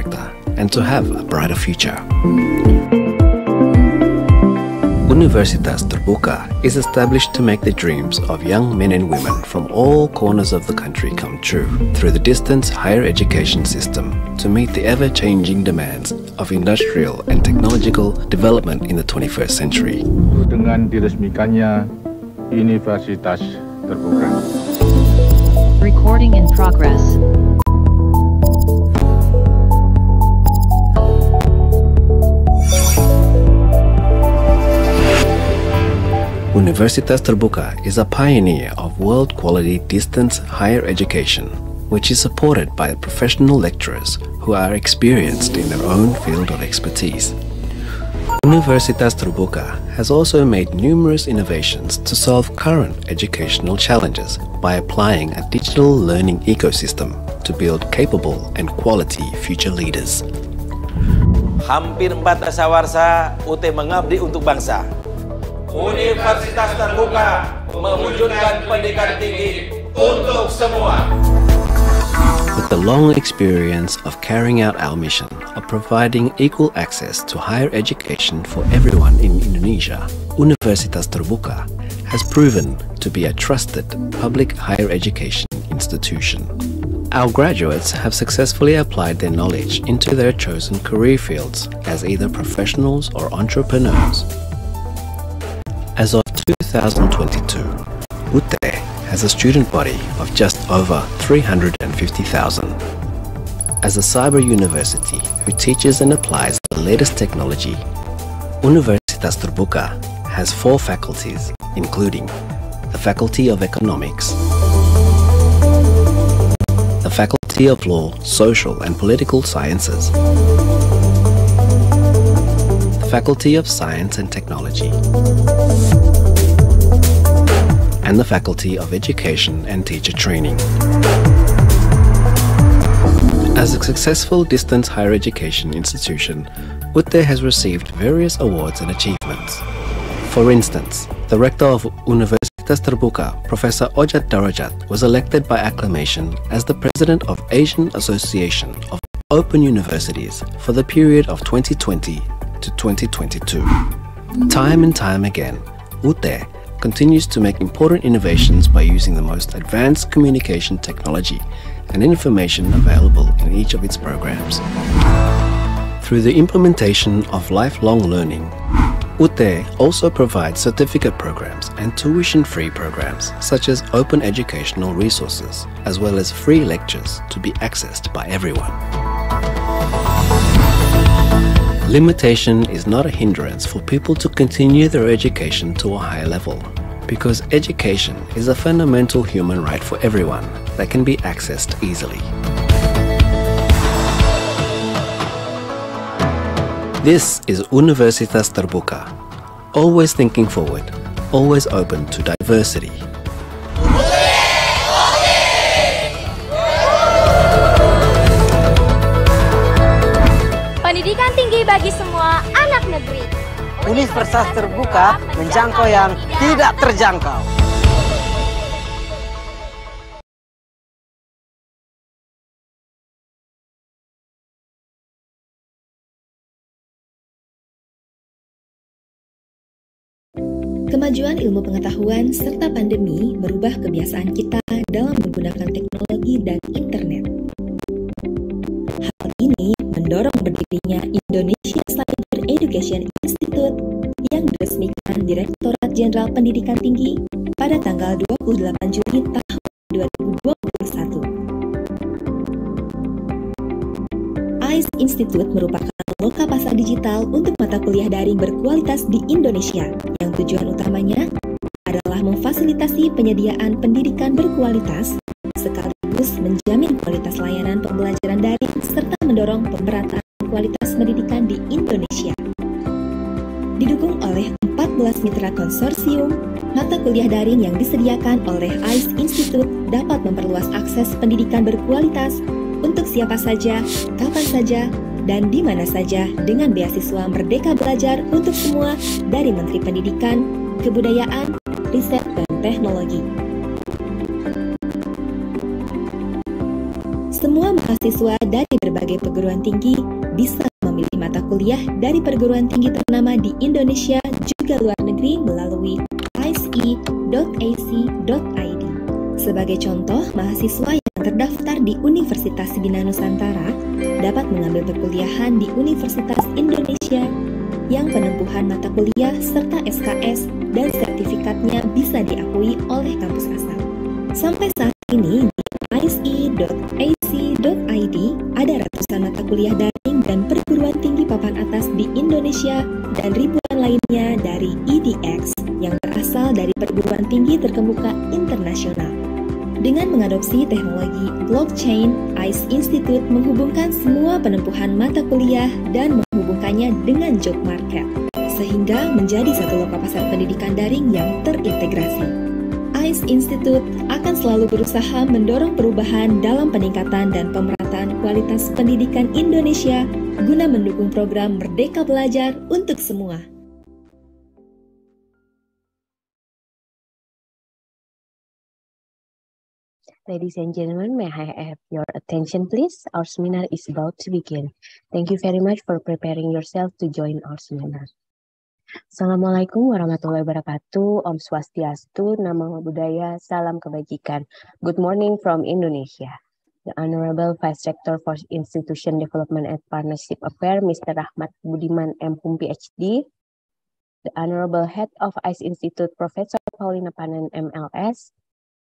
sector and to have a brighter future. Universitas Terbuka is established to make the dreams of young men and women from all corners of the country come true through the distance higher education system to meet the ever-changing demands of industrial and technological development in the 21st century. Dengan diresmikannya Universitas Terbuka. Recording in progress. Universitas Terbuka is a pioneer of world-quality distance higher education, which is supported by professional lecturers who are experienced in their own field of expertise. Universitas Terbuka has also made numerous innovations to solve current educational challenges by applying a digital learning ecosystem to build capable and quality future leaders. Hampir 4 dasawarsa UT mengabdi untuk bangsa. Universitas Terbuka mewujudkan pendidikan tinggi untuk semua. With the long experience of carrying out our mission of providing equal access to higher education for everyone in Indonesia, Universitas Terbuka has proven to be a trusted public higher education institution. Our graduates have successfully applied their knowledge into their chosen career fields as either professionals or entrepreneurs. As of 2022, UTE has a student body of just over 350,000. As a cyber university who teaches and applies the latest technology, Universitas Terbuka has 4 faculties, including the Faculty of Economics, the Faculty of Law, Social and Political Sciences, the Faculty of Science and Technology, and the Faculty of Education and Teacher Training. As a successful distance higher education institution, UTE has received various awards and achievements. For instance, the rector of Universitas Terbuka, Professor Ojat Darajat, was elected by acclamation as the president of Asian Association of Open Universities for the period of 2020 to 2022. Time and time again, UTE continues to make important innovations by using the most advanced communication technology and information available in each of its programs. Through the implementation of lifelong learning, UTE also provides certificate programs and tuition-free programs such as open educational resources, as well as free lectures to be accessed by everyone. Limitation is not a hindrance for people to continue their education to a higher level, because education is a fundamental human right for everyone that can be accessed easily. This is Universitas Terbuka, always thinking forward, always open to diversity. Pendidikan tinggi bagi semua anak negeri. Universitas Terbuka menjangkau yang tidak terjangkau. Kemajuan ilmu pengetahuan serta pandemi merubah kebiasaan kita dalam menggunakan teknologi dan internet. Hal ini mendorong berdirinya Indonesia Cyber Education Institute yang diresmikan Direktorat Jenderal Pendidikan Tinggi pada tanggal 28 Juli tahun 2021. ICE Institute merupakan loka pasar digital untuk mata kuliah daring berkualitas di Indonesia yang tujuan utamanya adalah memfasilitasi penyediaan pendidikan berkualitas sekaligus menjamin kualitas layanan pembelajaran daring serta mendorong pemerataan kualitas pendidikan di Indonesia. Didukung oleh 14 mitra konsorsium, mata kuliah daring yang disediakan oleh ICE Institute dapat memperluas akses pendidikan berkualitas untuk siapa saja, kapan saja, dan di mana saja dengan beasiswa Merdeka Belajar untuk semua dari Menteri Pendidikan, Kebudayaan, Riset, dan Teknologi. semua mahasiswa dari berbagai perguruan tinggi bisa memilih mata kuliah dari perguruan tinggi ternama di Indonesia juga luar negeri melalui ce.ac.id. Sebagai contoh, mahasiswa yang terdaftar di Universitas Bina Nusantara dapat mengambil perkuliahan di Universitas Indonesia yang penempuhan mata kuliah serta SKS dan sertifikatnya bisa diakui oleh kampus asal. Sampai saat ini di ce.ac.id ada ratusan mata kuliah daring dan perguruan tinggi papan atas di Indonesia dan ribuan lainnya dari EDX yang berasal dari perguruan tinggi terkemuka internasional. Dengan mengadopsi teknologi blockchain, ICE Institute menghubungkan semua penempuhan mata kuliah dan menghubungkannya dengan job market, sehingga menjadi satu loka pasar pendidikan daring yang terintegrasi. ICE Institute akan selalu berusaha mendorong perubahan dalam peningkatan dan pemerataan kualitas pendidikan Indonesia guna mendukung program Merdeka Belajar untuk semua. Ladies and gentlemen, may I have your attention please? Our seminar is about to begin. Thank you very much for preparing yourself to join our seminar. Assalamualaikum warahmatullahi wabarakatuh. Om Swastiastu, Namo Buddhaya, Salam Kebajikan. Good morning from Indonesia. The Honorable Vice Rector for Institution Development and Partnership Affairs, Mr. Rahmat Budiman, M.Pum, PhD. The Honorable Head of ICE Institute, Professor Paulina Pannen, M.Ls.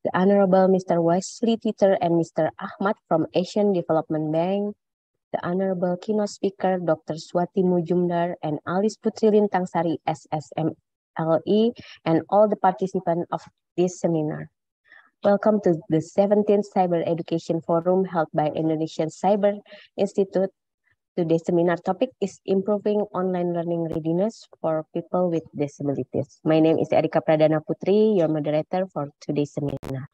The Honorable Mr. Wesley Teacher and Mr. Ahmad from Asian Development Bank. The Honorable Keynote Speaker, Dr. Swati Mujumdar and Alis Putri Lintangsari, SSM.Li, and all the participants of this seminar. Welcome to the 17th Cyber Education Forum held by Indonesia Cyber Institute. Today's seminar topic is Improving Online Learning Readiness for People with Disabilities. My name is Erika Pradana Putri, your moderator for today's seminar.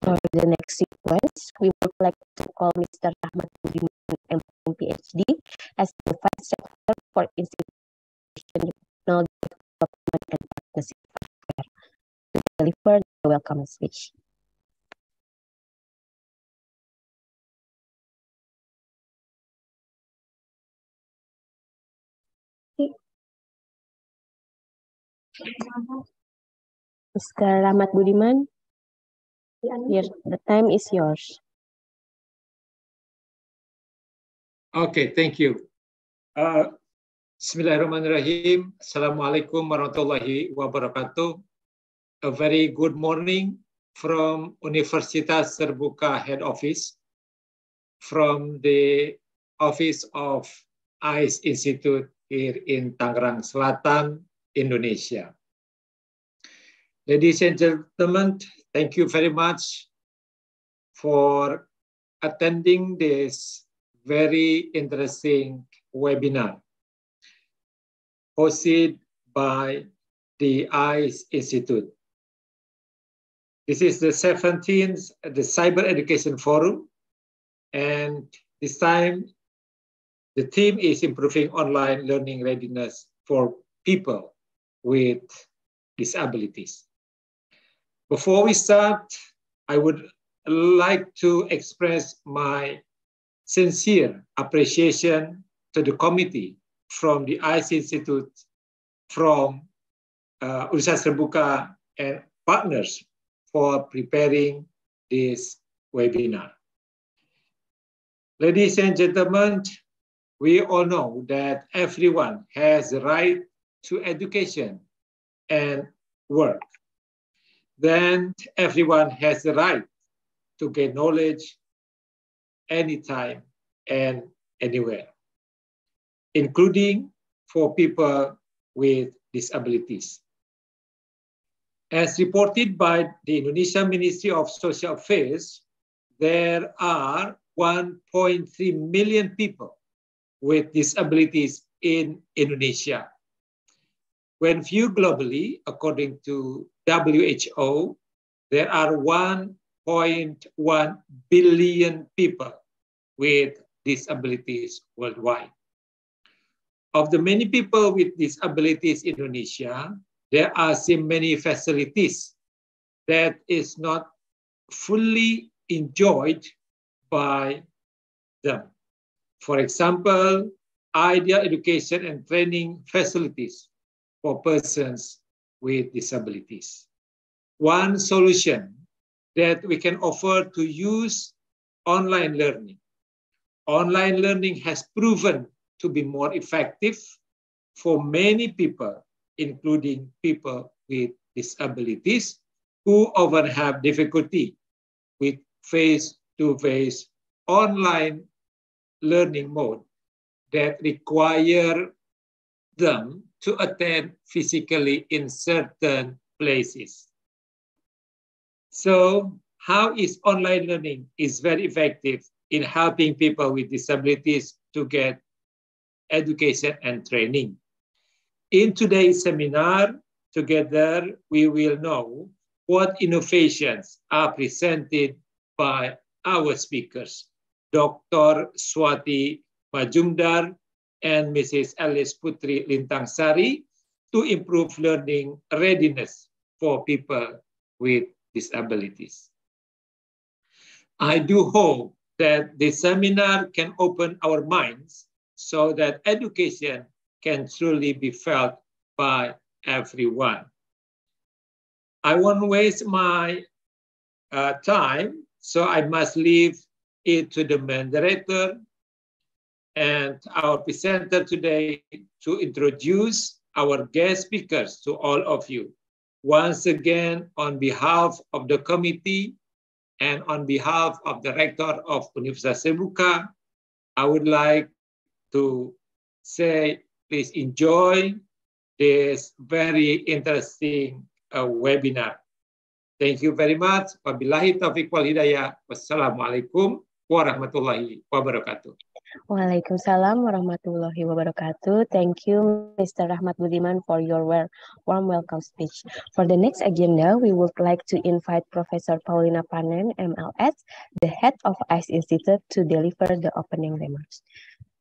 For the next sequence, we would like to call Mr. Rahmat Budiman, M.Pum, PhD, as the Vice Rector for Institution Development and Partnership Affairs to deliver the welcome speech. Mr. Rahmat Budiman, the time is yours. Okay, thank you. Bismillahirrahmanirrahim. Assalamualaikum warahmatullahi wabarakatuh. A very good morning from Universitas Terbuka Head Office, from the Office of ICE Institute here in Tangerang Selatan, Indonesia. Ladies and gentlemen, thank you very much for attending this very interesting webinar hosted by the ICE Institute. This is the 17th the Cyber Education Forum, and this time the theme is Improving Online Learning Readiness for People with Disabilities. Before we start, I would like to express my sincere appreciation to the committee from the ICE Institute, from Universitas Terbuka and partners for preparing this webinar. Ladies and gentlemen, we all know that everyone has the right to education and work. Then everyone has the right to gain knowledge anytime and anywhere, including for people with disabilities. As reported by the Indonesia Ministry of Social Affairs, there are 1.3 million people with disabilities in Indonesia. When viewed globally, according to WHO, there are 1.1 billion people with disabilities worldwide. Of the many people with disabilities in Indonesia, there are so many facilities that is not fully enjoyed by them. For example, ideal education and training facilities for persons with disabilities. One solution that we can offer to use online learning. Online learning has proven to be more effective for many people, including people with disabilities who often have difficulty with face-to-face online learning mode that require them to attend physically in certain places. So how is online learning is very effective in helping people with disabilities to get education and training. In today's seminar, together we will know what innovations are presented by our speakers, Dr. Swati Mujumdar and Mrs. Alice Putri Lintangsari, to improve learning readiness for people with disabilities. I do hope that this seminar can open our minds so that education can truly be felt by everyone. I won't waste my time, so I must leave it to the moderator and our presenter today to introduce our guest speakers to all of you. Once again, on behalf of the committee and on behalf of the rector of Universitas Terbuka, I would like to say, please enjoy this very interesting webinar. Thank you very much. Wabillahi taufiq wal hidayah. Wassalamualaikum warahmatullahi wabarakatuh. Waalaikumsalam warahmatullahi wabarakatuh. Thank you, Mr. Rahmat Budiman, for your warm welcome speech. For the next agenda, we would like to invite Professor Paulina Pannen, M.Ls, the head of ICE Institute, to deliver the opening remarks.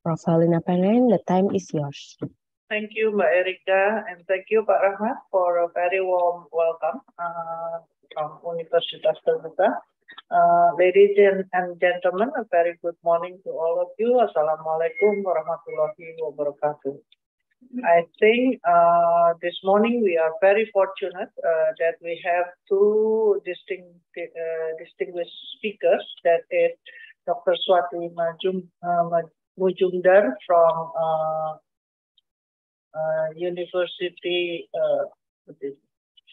Prof. Paulina Pannen, the time is yours. Thank you, Mbak Erika, and thank you, Pak Rahmat, for a very warm welcome from Universitas Terbuka. Ladies and gentlemen, a very good morning to all of you. Assalamualaikum warahmatullahi wabarakatuh. I think this morning we are very fortunate that we have two distinguished speakers. That is Dr. Swati Mujumdar from University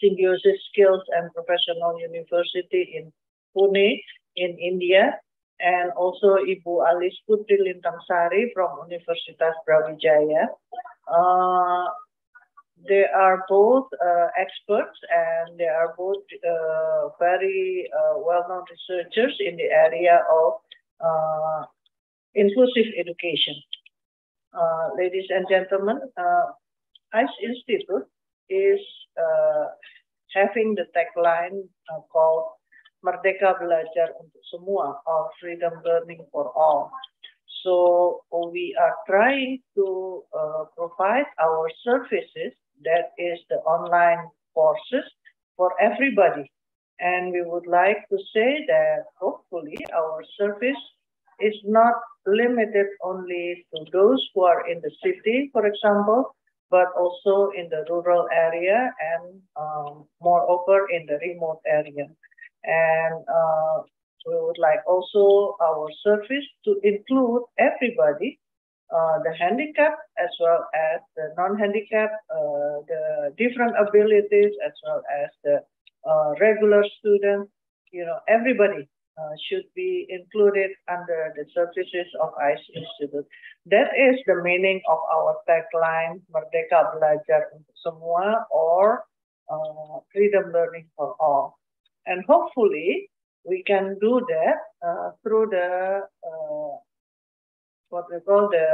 Symbiosis Skills and Professional University in Pune in India, and also Ibu Alice Putri Lintangsari from Universitas Brawijaya. They are both experts, and they are both very well-known researchers in the area of inclusive education. Ladies and gentlemen, ICE Institute is having the tagline called Merdeka Belajar untuk Semua, or Freedom Learning for All. So we are trying to provide our services, that is the online courses, for everybody. And we would like to say that hopefully our service is not limited only to those who are in the city, for example, but also in the rural area and moreover in the remote area. And we would like also our service to include everybody, the handicapped as well as the non-handicapped, the different abilities as well as the regular students. You know, everybody should be included under the services of ICE Institute. That is the meaning of our tagline, Merdeka Belajar untuk Semua, or Freedom Learning for All. And hopefully we can do that through the what we call the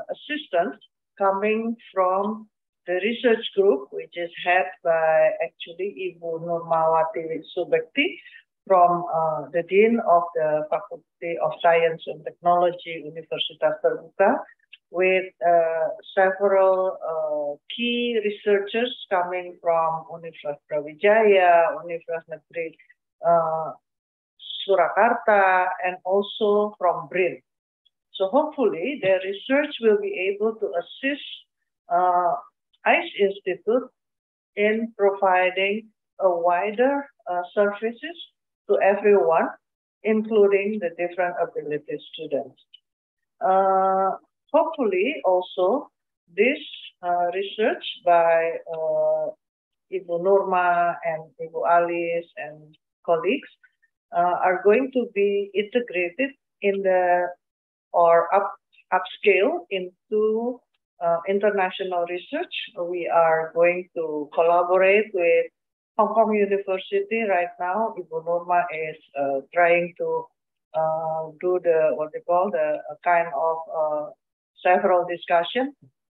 assistance coming from the research group, which is head by actually Ibu Nurmawati Subekti from the Dean of the Faculty of Science and Technology, Universitas Terbuka, with several key researchers coming from Universitas Brawijaya, Universitas Negeri Surakarta, and also from BRIN. So hopefully their research will be able to assist ICE Institute in providing a wider services to everyone, including the different ability students. Hopefully also this research by Ibu Nurma and Ibu Alice and colleagues are going to be integrated in the or upscale into international research. We are going to collaborate with Hong Kong University right now. Ibu Nurma is trying to do the kind of several discussion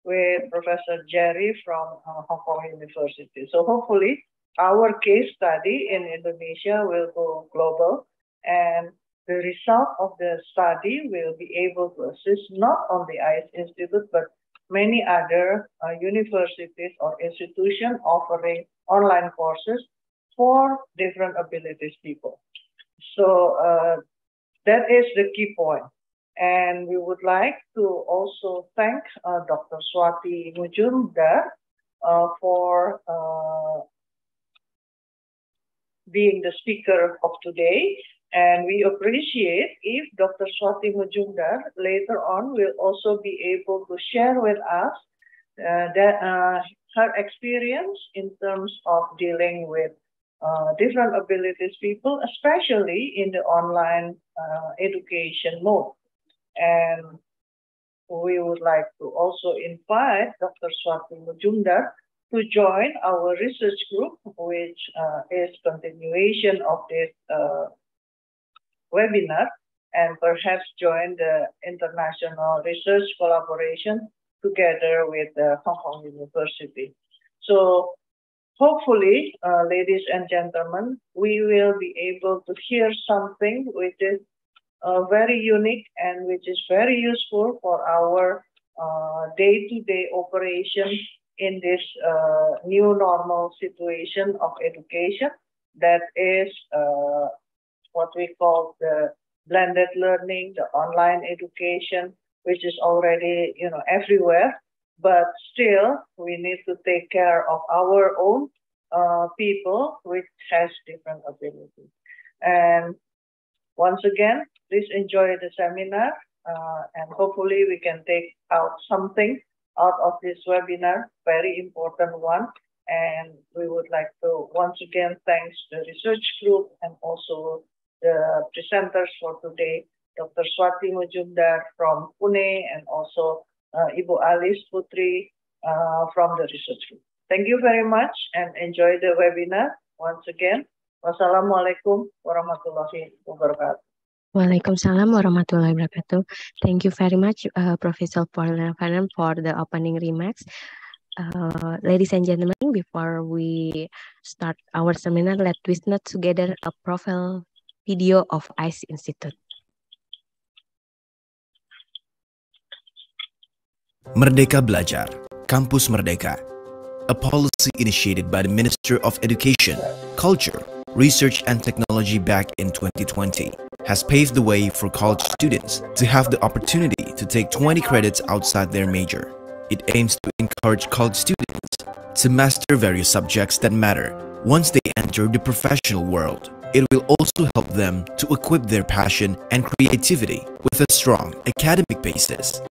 with Professor Jerry from Hong Kong University. So hopefully our case study in Indonesia will go global, and the result of the study will be able to assist not only ICE Institute, but many other universities or institutions offering online courses for different abilities people. So that is the key point. And we would like to also thank Dr. Swati Mujumdar for being the speaker of today. And we appreciate if Dr. Swati Mujumdar later on will also be able to share with us her experience in terms of dealing with different abilities people, especially in the online education mode. And we would like to also invite Dr. Swati Mujumdar to join our research group, which is continuation of this webinar, and perhaps join the international research collaboration together with Hong Kong University. So hopefully, ladies and gentlemen, we will be able to hear something which is very unique and which is very useful for our day-to-day operation in this new normal situation of education that is what we call the blended learning, the online education, which is already everywhere. But still, we need to take care of our own people which has different abilities. And once again, please enjoy the seminar, and hopefully we can take out something out of this webinar, very important one. And we would like to once again thank the research group and also the presenters for today, Dr. Swati Mujumdar from Pune and also Ibu Alice Putri from the research group. Thank you very much and enjoy the webinar once again. Wassalamualaikum warahmatullahi wabarakatuh. Waalaikumsalam warahmatullahi wabarakatuh. Thank you very much, Professor Paulina for the opening remarks. Ladies and gentlemen, before we start our seminar, let's witness together a profile video of ICE Institute. Merdeka Belajar, Kampus Merdeka, a policy initiated by the Minister of Education, Culture, Research and Technology back in 2020, has paved the way for college students to have the opportunity to take 20 credits outside their major. It aims to encourage college students to master various subjects that matter once they enter the professional world. It will also help them to equip their passion and creativity with a strong academic basis.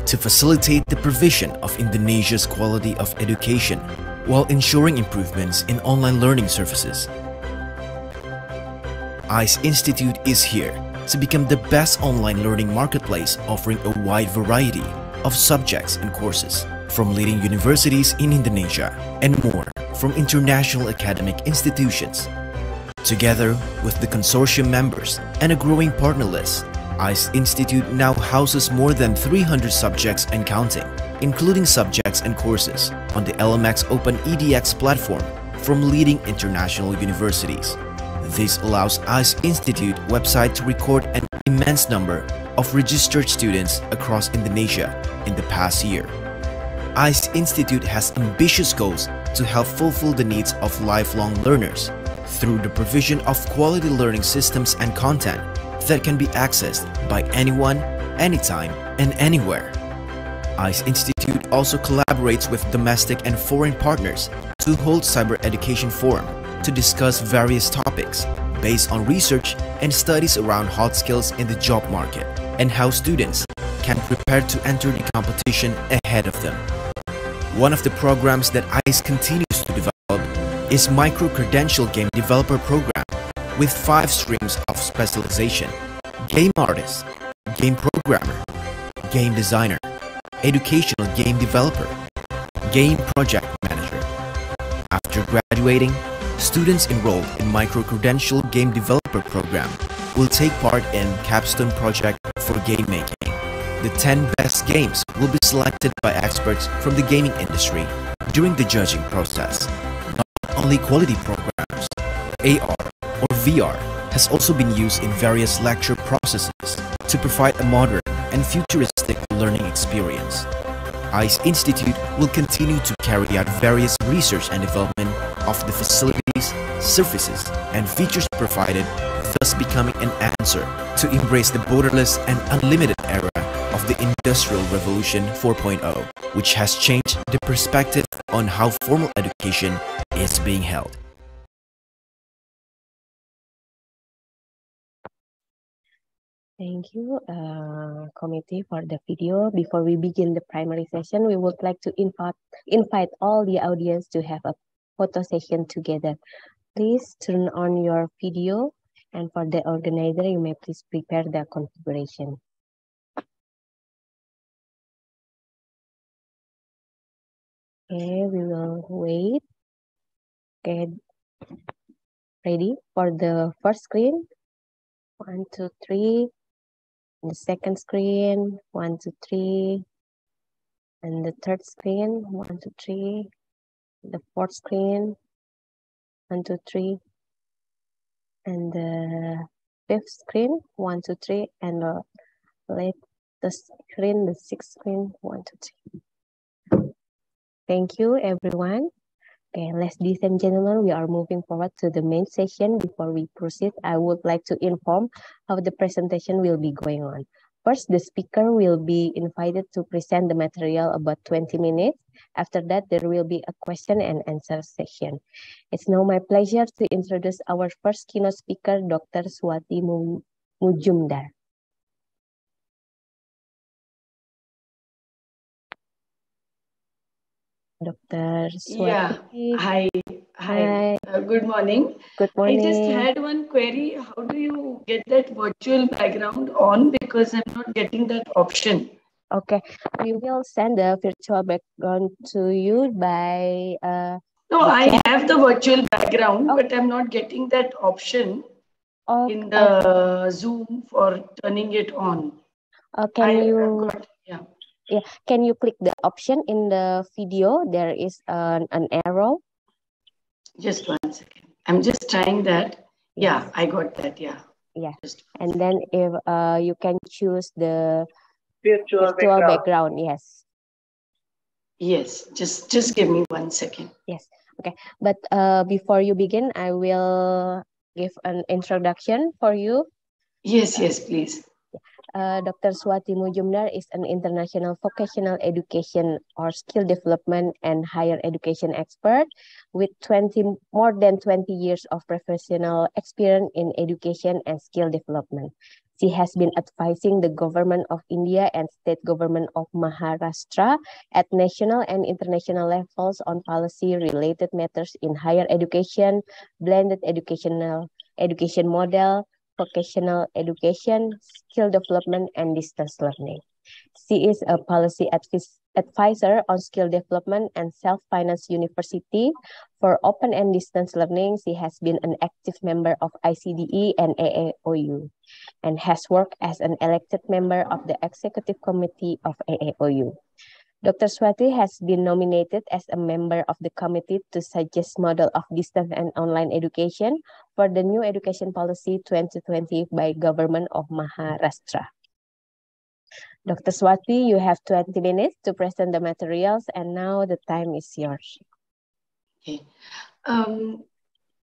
To facilitate the provision of Indonesia's quality of education while ensuring improvements in online learning services, ICE Institute is here to become the best online learning marketplace, offering a wide variety of subjects and courses from leading universities in Indonesia and more from international academic institutions. Together with the consortium members and a growing partner list, ICE Institute now houses more than 300 subjects and counting, including subjects and courses on the LMX Open EDX platform from leading international universities. This allows ICE Institute website to record an immense number of registered students across Indonesia in the past year. ICE Institute has ambitious goals to help fulfill the needs of lifelong learners through the provision of quality learning systems and content that can be accessed by anyone, anytime, and anywhere. ICE Institute also collaborates with domestic and foreign partners to hold Cyber Education Forum to discuss various topics based on research and studies around hot skills in the job market and how students can prepare to enter the competition ahead of them. One of the programs that ICE continues to develop is Micro-Credential Game Developer Program with 5 streams of specialization: Game Artist, Game Programmer, Game Designer, Educational Game Developer, Game Project Manager. After graduating, students enrolled in Micro-Credential Game Developer Program will take part in Capstone Project for Game Making. The 10 best games will be selected by experts from the gaming industry during the judging process. Not only quality programs, AR or VR has also been used in various lecture processes to provide a modern and futuristic learning experience. ICE Institute will continue to carry out various research and development of the facilities, services, and features provided, thus becoming an answer to embrace the borderless and unlimited era of the Industrial Revolution 4.0, which has changed the perspective on how formal education is being held. Thank you, committee, for the video. Before we begin the primary session, we would like to invite all the audience to have a photo session together. Please turn on your video, and for the organizer, you may please prepare the configuration. Okay, we will wait. Okay, ready for the first screen? 1, 2, 3. The second screen, 1, 2, 3. And the third screen, 1, 2, 3. The fourth screen, 1, 2, 3. And the fifth screen, 1, 2, 3. And the latest screen, the sixth screen, 1, 2, 3. Thank you, everyone. Okay, ladies and gentlemen, we are moving forward to the main session. Before we proceed, I would like to inform how the presentation will be going on. First, the speaker will be invited to present the material about 20 minutes. After that, there will be a question and answer session. It's now my pleasure to introduce our first keynote speaker, Dr. Swati Mujumdar. Dr. Swati. Yeah, hi. Good morning. Good morning. I just had one query. How do you get that virtual background on? Because I'm not getting that option. Okay, we will send the virtual background to you by... No, I have the virtual background, but I'm not getting that option in the Zoom for turning it on. Yeah, can you click the option in the video? There is an arrow. Just 1 second. I'm just trying that. Yeah, I got that. Yeah. Yeah. And then if you can choose the virtual background. Yes. Yes. Just give me 1 second. Yes. Okay. But before you begin, I will give an introduction for you. Yes, please. Dr. Swati Mujumdar is an international vocational education or skill development and higher education expert with more than 20 years of professional experience in education and skill development. She has been advising the government of India and state government of Maharashtra at national and international levels on policy-related matters in higher education, blended education model, vocational education, skill development, and distance learning. She is a policy advisor on skill development and self-finance university. For open and distance learning, she has been an active member of ICDE and AAOU and has worked as an elected member of the executive committee of AAOU. Dr. Swati has been nominated as a member of the committee to suggest model of distance and online education for the new education policy 2020 by government of Maharashtra. Dr. Swati, you have 20 minutes to present the materials, and now the time is yours. Okay.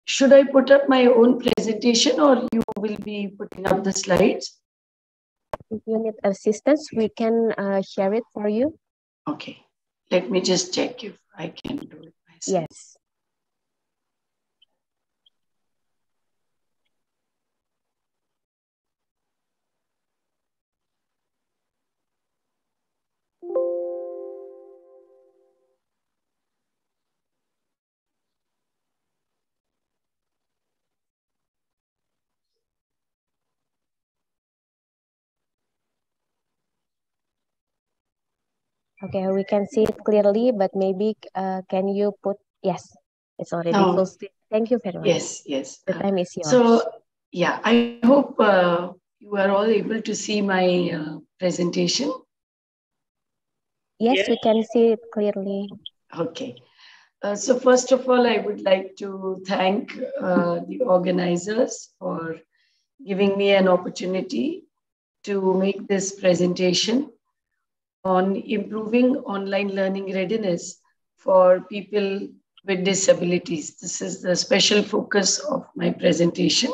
Should I put up my own presentation or you will be putting up the slides? If you need assistance, we can share it for you. Okay. Let me just check if I can do it myself. Yes. Okay, we can see it clearly, but maybe can you put, yes, it's already full screen. Thank you very much. Yes, yes. The time is yours. So, yeah, I hope you are all able to see my presentation. Yes, we can see it clearly. Okay. So first of all, I would like to thank the organizers for giving me an opportunity to make this presentation on improving online learning readiness for people with disabilities. This is the special focus of my presentation.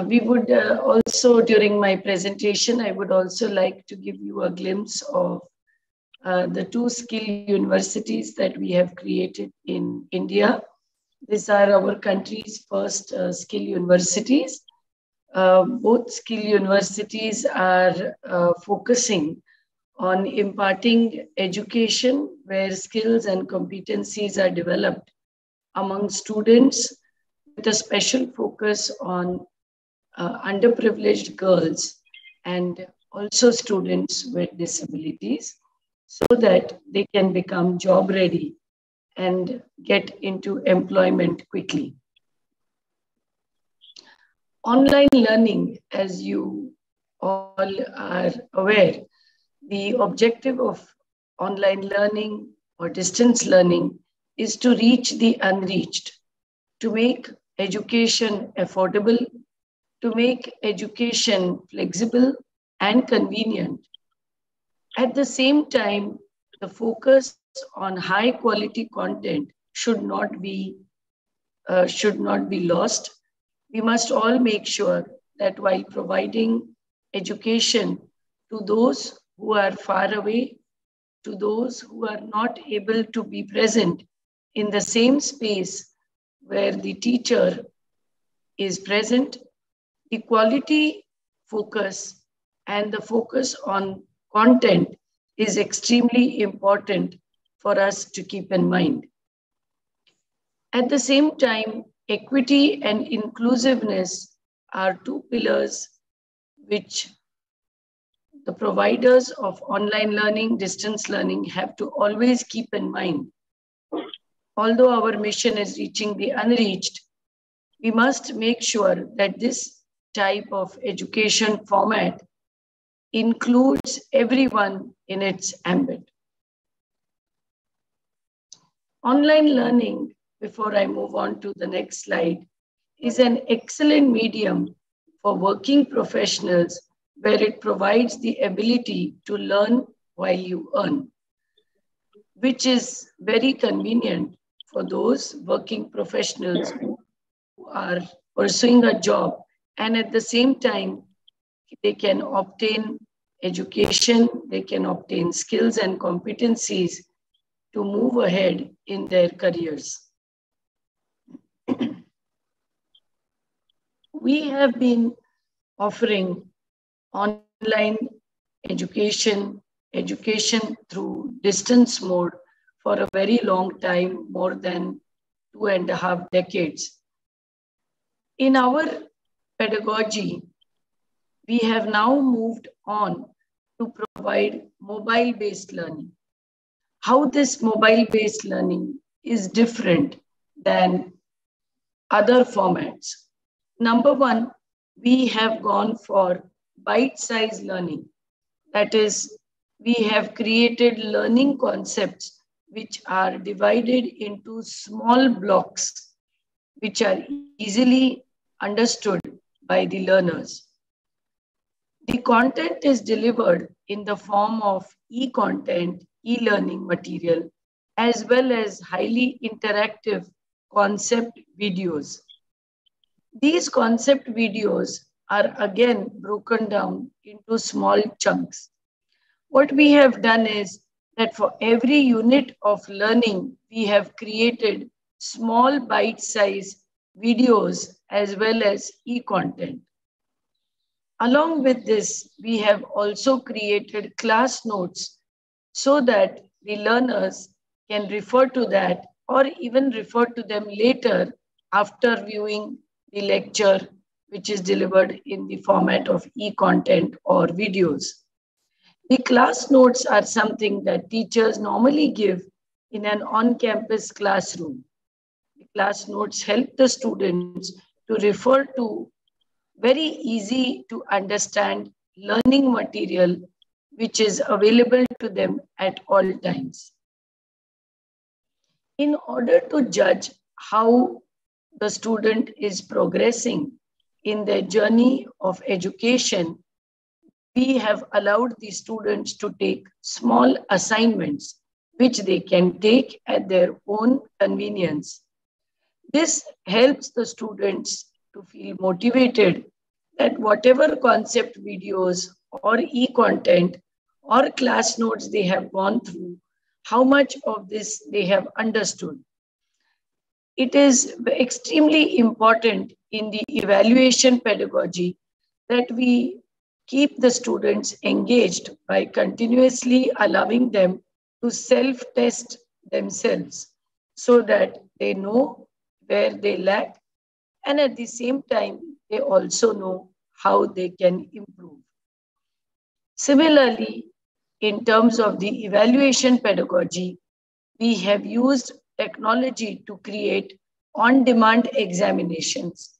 We would also, during my presentation, I would also like to give you a glimpse of the 2 skill universities that we have created in India. These are our country's first skill universities. Both skill universities are focusing on imparting education where skills and competencies are developed among students with a special focus on underprivileged girls and also students with disabilities, so that they can become job ready and get into employment quickly. Online learning, as you all are aware, the objective of online learning or distance learning is to reach the unreached, to make education affordable, to make education flexible and convenient. At the same time, the focus on high quality content should not be lost. We must all make sure that while providing education to those who are far away, to those who are not able to be present in the same space where the teacher is present, the quality focus and the focus on content is extremely important for us to keep in mind. At the same time, equity and inclusiveness are 2 pillars which the providers of online learning, distance learning have to always keep in mind. Although our mission is reaching the unreached, we must make sure that this type of education format includes everyone in its ambit. Online learning, before I move on to the next slide, is an excellent medium for working professionals where it provides the ability to learn while you earn, which is very convenient for those working professionals who are pursuing a job and at the same time they can obtain education, they can obtain skills and competencies to move ahead in their careers. We have been offering online education through distance mode for a very long time, more than 2.5 decades. In our pedagogy, we have now moved on to provide mobile-based learning. How this mobile-based learning is different than other formats. Number one, we have gone for bite-sized learning. That is, we have created learning concepts which are divided into small blocks, which are easily understood by the learners. The content is delivered in the form of e-content e-learning material, as well as highly interactive concept videos. These concept videos are again broken down into small chunks. What we have done is that for every unit of learning, we have created small bite-sized videos as well as e-content. Along with this, we have also created class notes so that the learners can refer to that or even refer to them later after viewing the lecture, which is delivered in the format of e-content or videos. The class notes are something that teachers normally give in an on-campus classroom. The class notes help the students to refer to very easy to understand learning material which is available to them at all times. In order to judge how the student is progressing in their journey of education, we have allowed the students to take small assignments which they can take at their own convenience. This helps the students to feel motivated that whatever concept videos or e-content or class notes they have gone through, how much of this they have understood. It is extremely important in the evaluation pedagogy that we keep the students engaged by continuously allowing them to self-test themselves so that they know where they lack, and at the same time, they also know how they can improve. Similarly, in terms of the evaluation pedagogy, we have used technology to create on-demand examinations.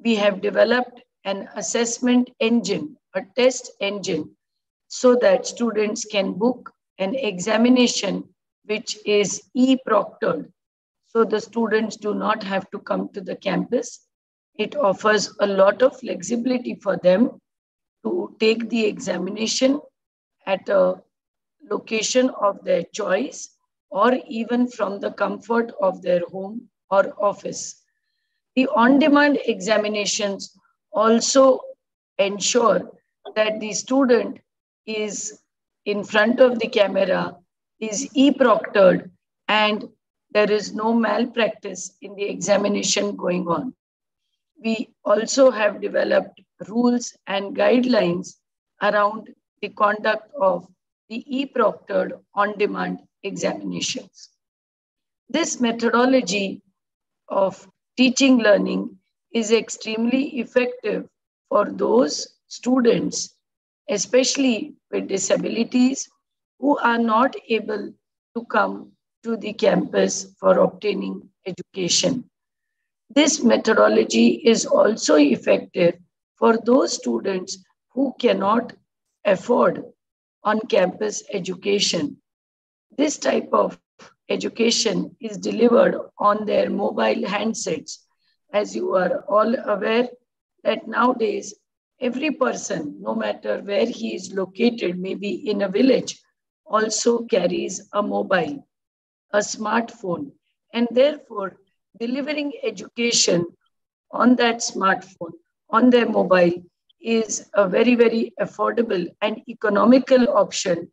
We have developed an assessment engine, a test engine, so that students can book an examination which is e-proctored. So the students do not have to come to the campus. It offers a lot of flexibility for them to take the examination at a location of their choice or even from the comfort of their home or office. The on-demand examinations also ensure that the student is in front of the camera, is e-proctored, and there is no malpractice in the examination going on. We also have developed rules and guidelines around the conduct of the e-proctored on-demand examinations. This methodology of teaching learning is extremely effective for those students, especially with disabilities, who are not able to come to the campus for obtaining education. This methodology is also effective for those students who cannot afford on-campus education. This type of education is delivered on their mobile handsets. As you are all aware that nowadays, every person, no matter where he is located, maybe in a village, also carries a mobile, a smartphone, and therefore delivering education on that smartphone, on their mobile, is a very, very affordable and economical option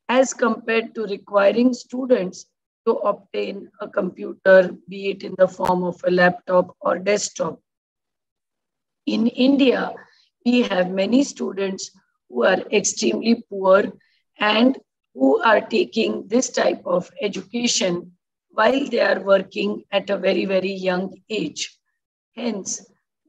as compared to requiring students to obtain a computer, be it in the form of a laptop or desktop. In India, we have many students who are extremely poor and who are taking this type of education while they are working at a very, very young age. Hence,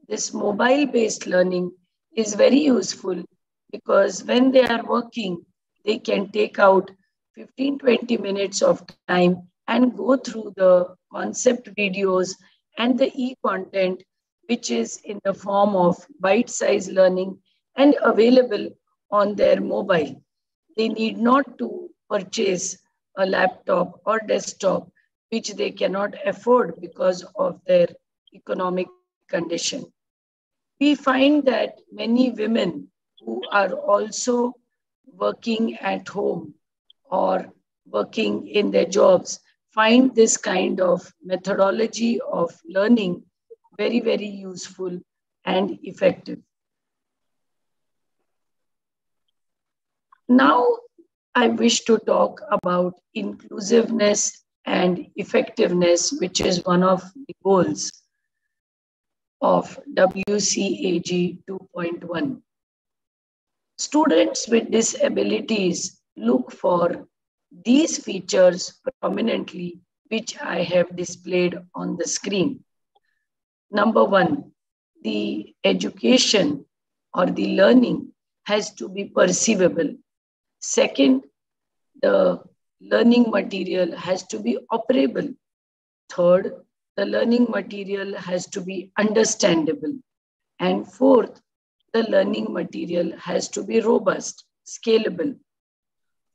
this mobile-based learning is very useful because when they are working, they can take out 15-20 minutes of time and go through the concept videos and the e-content, which is in the form of bite-sized learning and available on their mobile. They need not to purchase a laptop or desktop, which they cannot afford because of their economic condition. We find that many women who are also working at home or working in their jobs find this kind of methodology of learning very, very useful and effective. Now, I wish to talk about inclusiveness and effectiveness, which is one of the goals of WCAG 2.1. Students with disabilities look for these features prominently, which I have displayed on the screen. Number one, the education or the learning has to be perceivable. Second, the learning material has to be operable. Third, the learning material has to be understandable. And fourth, the learning material has to be robust, scalable.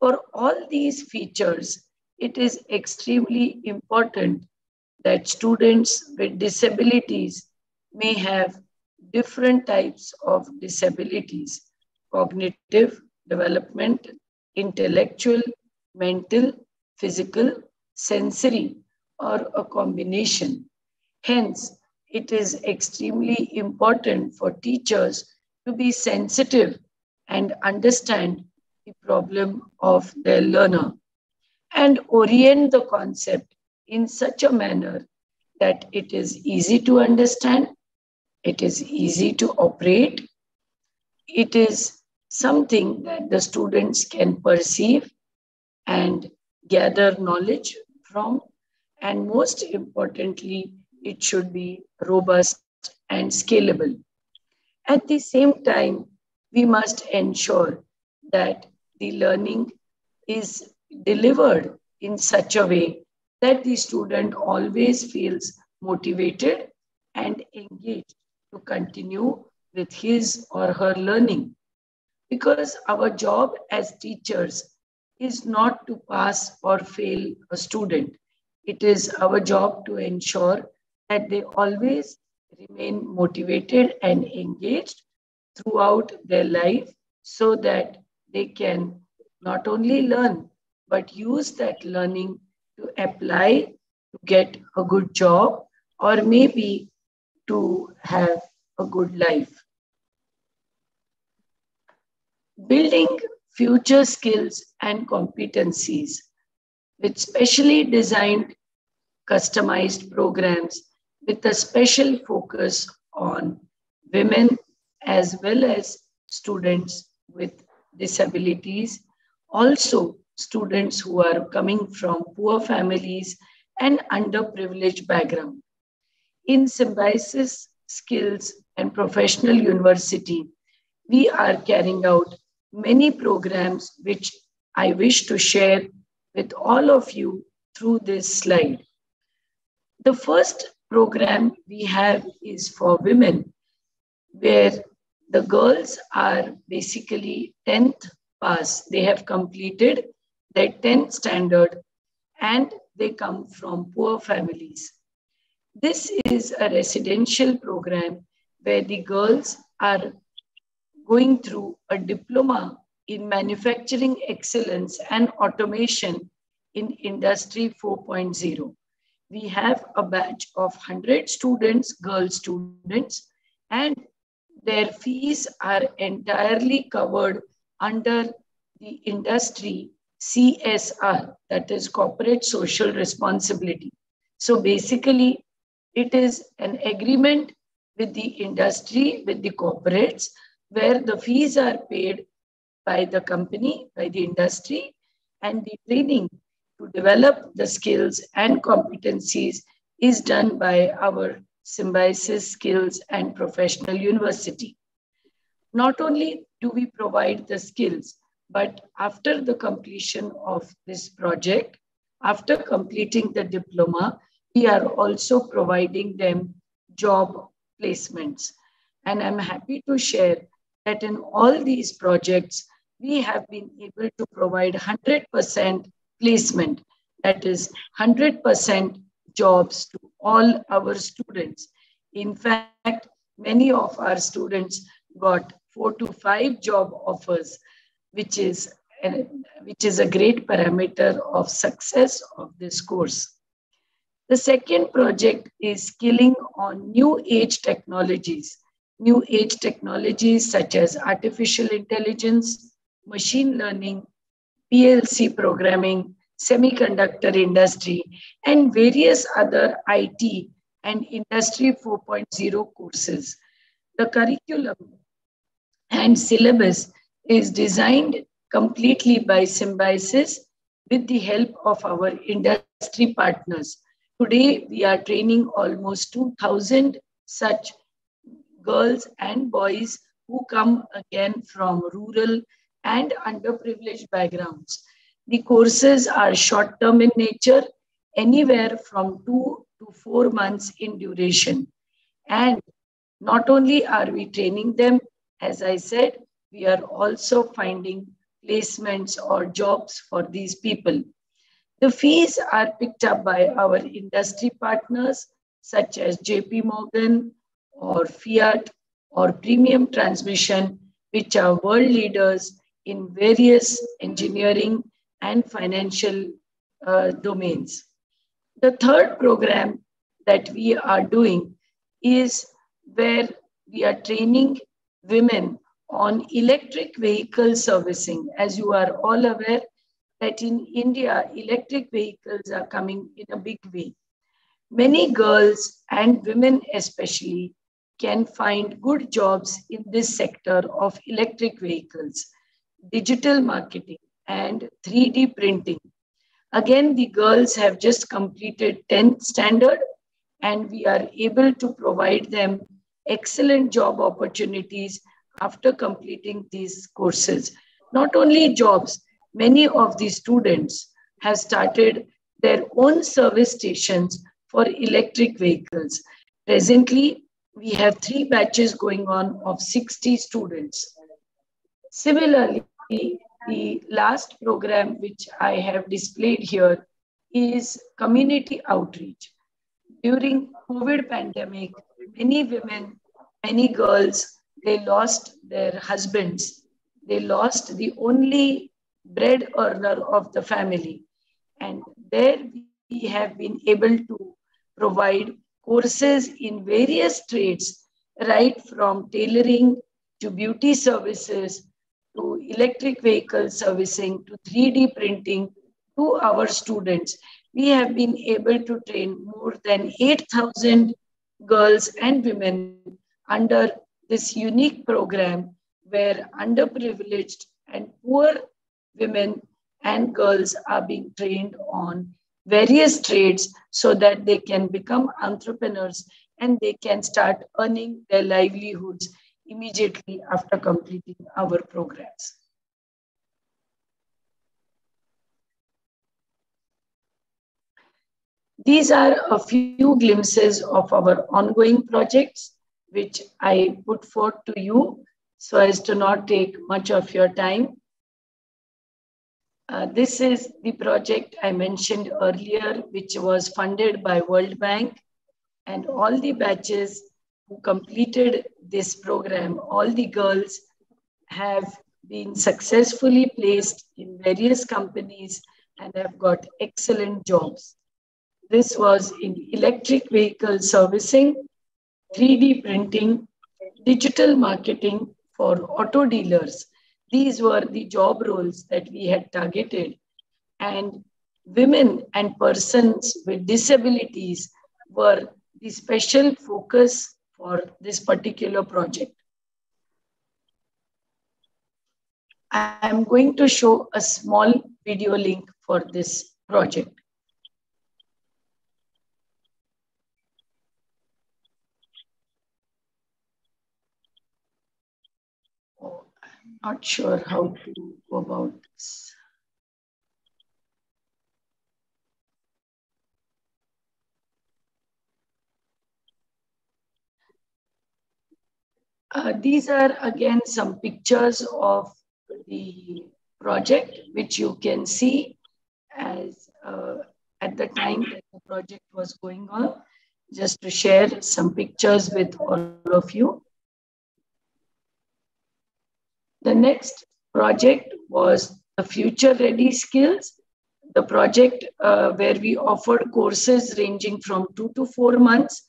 For all these features, it is extremely important that students with disabilities may have different types of disabilities: cognitive, developmental, intellectual, mental, physical, sensory, or a combination. Hence, it is extremely important for teachers to be sensitive and understand the problem of their learner and orient the concept in such a manner that it is easy to understand, it is easy to operate, it is something that the students can perceive and gather knowledge from, and most importantly, it should be robust and scalable. At the same time, we must ensure that the learning is delivered in such a way that the student always feels motivated and engaged to continue with his or her learning. Because our job as teachers is not to pass or fail a student. It is our job to ensure that they always remain motivated and engaged throughout their life so that they can not only learn, but use that learning to apply to get a good job or maybe to have a good life. Building future skills and competencies with specially designed, customized programs with a special focus on women as well as students with disabilities, also students who are coming from poor families and underprivileged background. In Symbiosis Skills and Professional University, we are carrying out many programs which I wish to share with all of you through this slide. The first program we have is for women, where the girls are basically 10th pass. They have completed their 10th standard and they come from poor families. This is a residential program where the girls are going through a diploma in manufacturing excellence and automation in Industry 4.0. We have a batch of 100 students, girl students, and their fees are entirely covered under the industry CSR, that is Corporate Social Responsibility. So basically, it is an agreement with the industry, with the corporates, where the fees are paid by the company, by the industry, and the training to develop the skills and competencies is done by our Symbiosis Skills and Professional University. Not only do we provide the skills, but after the completion of this project, after completing the diploma, we are also providing them job placements. And I'm happy to share that in all these projects, we have been able to provide 100% placement, that is 100% jobs to all our students. In fact, many of our students got 4 to 5 job offers, which is which is a great parameter of success of this course. The second project is skilling on new age technologies. New age technologies such as artificial intelligence, machine learning, PLC programming, semiconductor industry, and various other IT and Industry 4.0 courses. The curriculum and syllabus is designed completely by Symbiosis with the help of our industry partners. Today, we are training almost 2,000 such girls and boys who come again from rural and underprivileged backgrounds. The courses are short-term in nature, anywhere from 2 to 4 months in duration. And not only are we training them, as I said, we are also finding placements or jobs for these people. The fees are picked up by our industry partners such as JP Morgan or Fiat or Premium Transmission, which are world leaders in various engineering and financial domains. The third program that we are doing is where we are training women on electric vehicle servicing. As you are all aware that in India, electric vehicles are coming in a big way. Many girls and women especially can find good jobs in this sector of electric vehicles, digital marketing, and 3D printing. Again, the girls have just completed 10th standard, and we are able to provide them excellent job opportunities after completing these courses. Not only jobs, many of the students have started their own service stations for electric vehicles. Presently, we have 3 batches going on of 60 students. Similarly, the last program which I have displayed here is community outreach. During COVID pandemic, many women, many girls, they lost their husbands. They lost the only bread earner of the family. And there we have been able to provide courses in various trades, right from tailoring to beauty services, to electric vehicle servicing, to 3D printing, to our students. We have been able to train more than 8,000 girls and women under this unique program where underprivileged and poor women and girls are being trained on various trades so that they can become entrepreneurs and they can start earning their livelihoods immediately after completing our programs. These are a few glimpses of our ongoing projects, which I put forth to you so as to not take much of your time. This is the project I mentioned earlier, which was funded by World Bank, and all the batches who completed this program, all the girls have been successfully placed in various companies and have got excellent jobs. This was in electric vehicle servicing, 3D printing, digital marketing for auto dealers. These were the job roles that we had targeted. And women and persons with disabilities were the special focus for this particular project. I am going to show a small video link for this project. Oh, I'm not sure how to go about this. These are again some pictures of the project, which you can see as at the time that the project was going on, just to share some pictures with all of you. The next project was the future ready skills. The project where we offered courses ranging from 2 to 4 months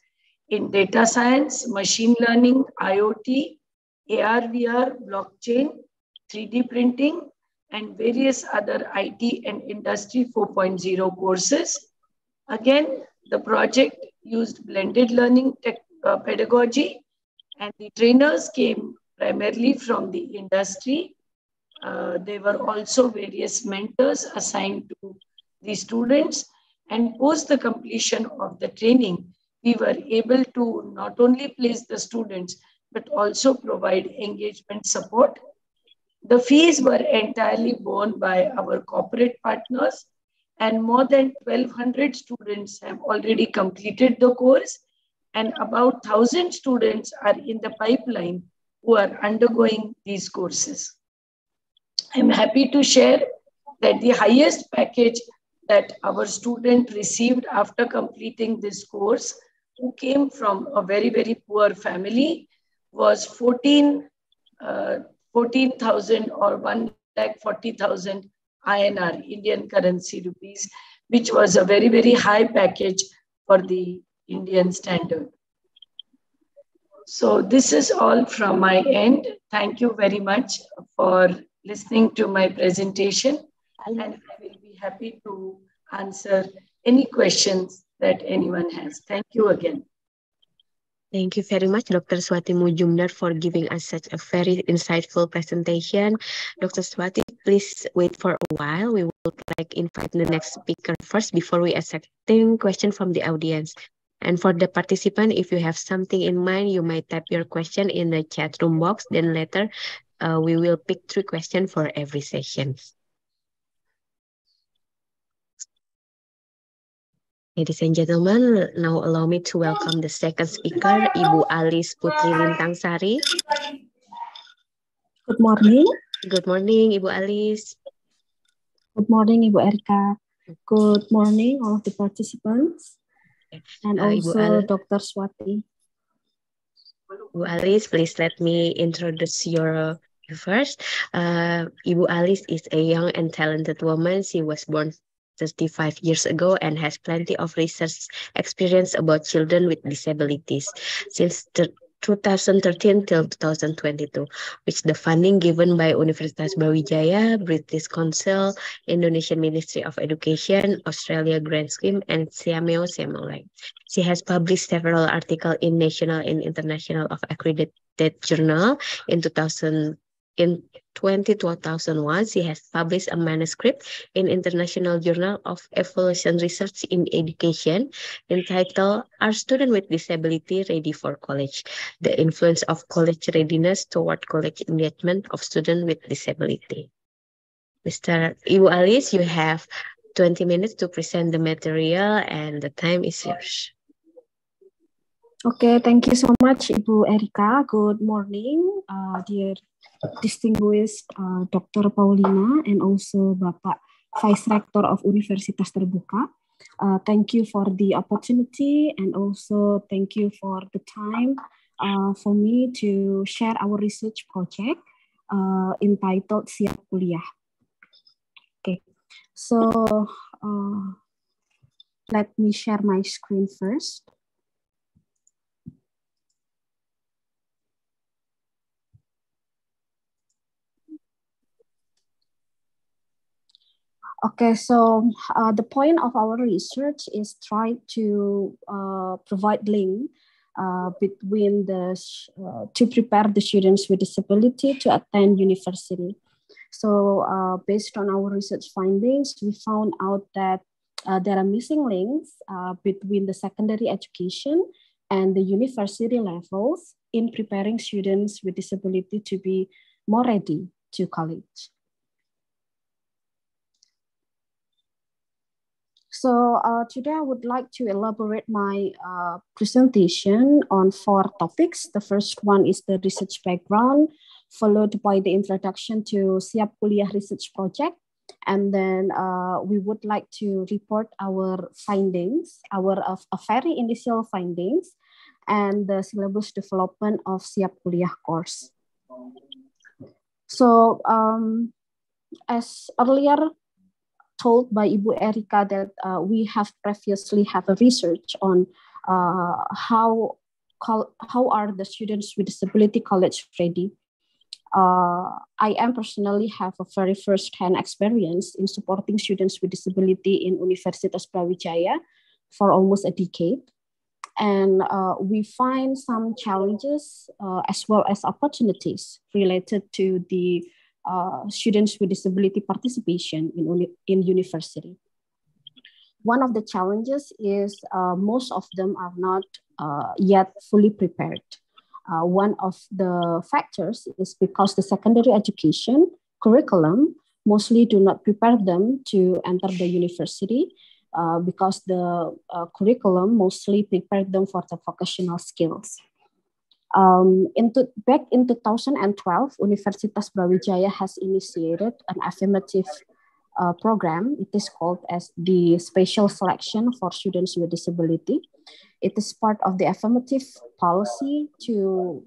in data science, machine learning, IoT, AR, VR, blockchain, 3D printing, and various other IT and Industry 4.0 courses. Again, the project used blended learning pedagogy, and the trainers came primarily from the industry. There were also various mentors assigned to the students, and post the completion of the training, we were able to not only place the students, but also provide engagement support. The fees were entirely borne by our corporate partners, and more than 1,200 students have already completed the course, and about 1,000 students are in the pipeline who are undergoing these courses. I'm happy to share that the highest package that our student received after completing this course, who came from a very, very poor family, was 14,000 or 1,40,000 INR, Indian currency rupees, which was a very, very high package for the Indian standard. So this is all from my end. Thank you very much for listening to my presentation, and I will be happy to answer any questions that anyone has. Thank you again. Thank you very much, Dr. Swati Mujumdar, for giving us such a very insightful presentation. Dr. Swati, please wait for a while. We will invite the next speaker first before we accepting question from the audience. And for the participant, if you have something in mind, you might type your question in the chat room box. Then later, we will pick 3 questions for every session. Ladies and gentlemen, now allow me to welcome the second speaker, Ibu Alice Putri Lintangsari. Good morning. Good morning, Ibu Alice. Good morning, Ibu Erika. Good morning, all of the participants. And also Dr. Swati. Ibu Alice, please let me introduce you first. Ibu Alice is a young and talented woman. She was born 35 years ago and has plenty of research experience about children with disabilities since 2013 till 2022, which the funding given by Universitas Brawijaya, British Council, Indonesian Ministry of Education, Australia Grant Scheme, and M.Li. She has published several articles in national and international of accredited journal. In 2001, she has published a manuscript in International Journal of Evolution Research in Education entitled Are Students with Disability Ready for College? The Influence of College Readiness Toward College Engagement of Students with Disability. Ibu Alice, you have 20 minutes to present the material and the time is yours. Okay, thank you so much, Ibu Erika. Good morning, dear distinguished Dr. Paulina and also Bapak Vice Rector of Universitas Terbuka. Thank you for the opportunity and also thank you for the time for me to share our research project entitled Siap Kuliah. Okay, so let me share my screen first. Okay, so the point of our research is try to provide link between the to prepare the students with disability to attend university. So based on our research findings, we found out that there are missing links between the secondary education and the university levels in preparing students with disability to be more ready to college. So today I would like to elaborate my presentation on 4 topics. The first one is the research background, followed by the introduction to Siap Kuliah research project. And then we would like to report our findings, our very initial findings, and the syllabus development of Siap Kuliah course. So as earlier told by Ibu Erika that we have previously have a research on how are the students with disability college ready. I am personally have a very first-hand experience in supporting students with disability in Universitas Brawijaya for almost a decade. And we find some challenges as well as opportunities related to the students with disability participation in university. One of the challenges is most of them are not yet fully prepared. One of the factors is because the secondary education curriculum mostly do not prepare them to enter the university because the curriculum mostly prepared them for the vocational skills. Back in 2012, Universitas Brawijaya has initiated an affirmative program. It is called as the Special Selection for Students with Disability. It is part of the affirmative policy to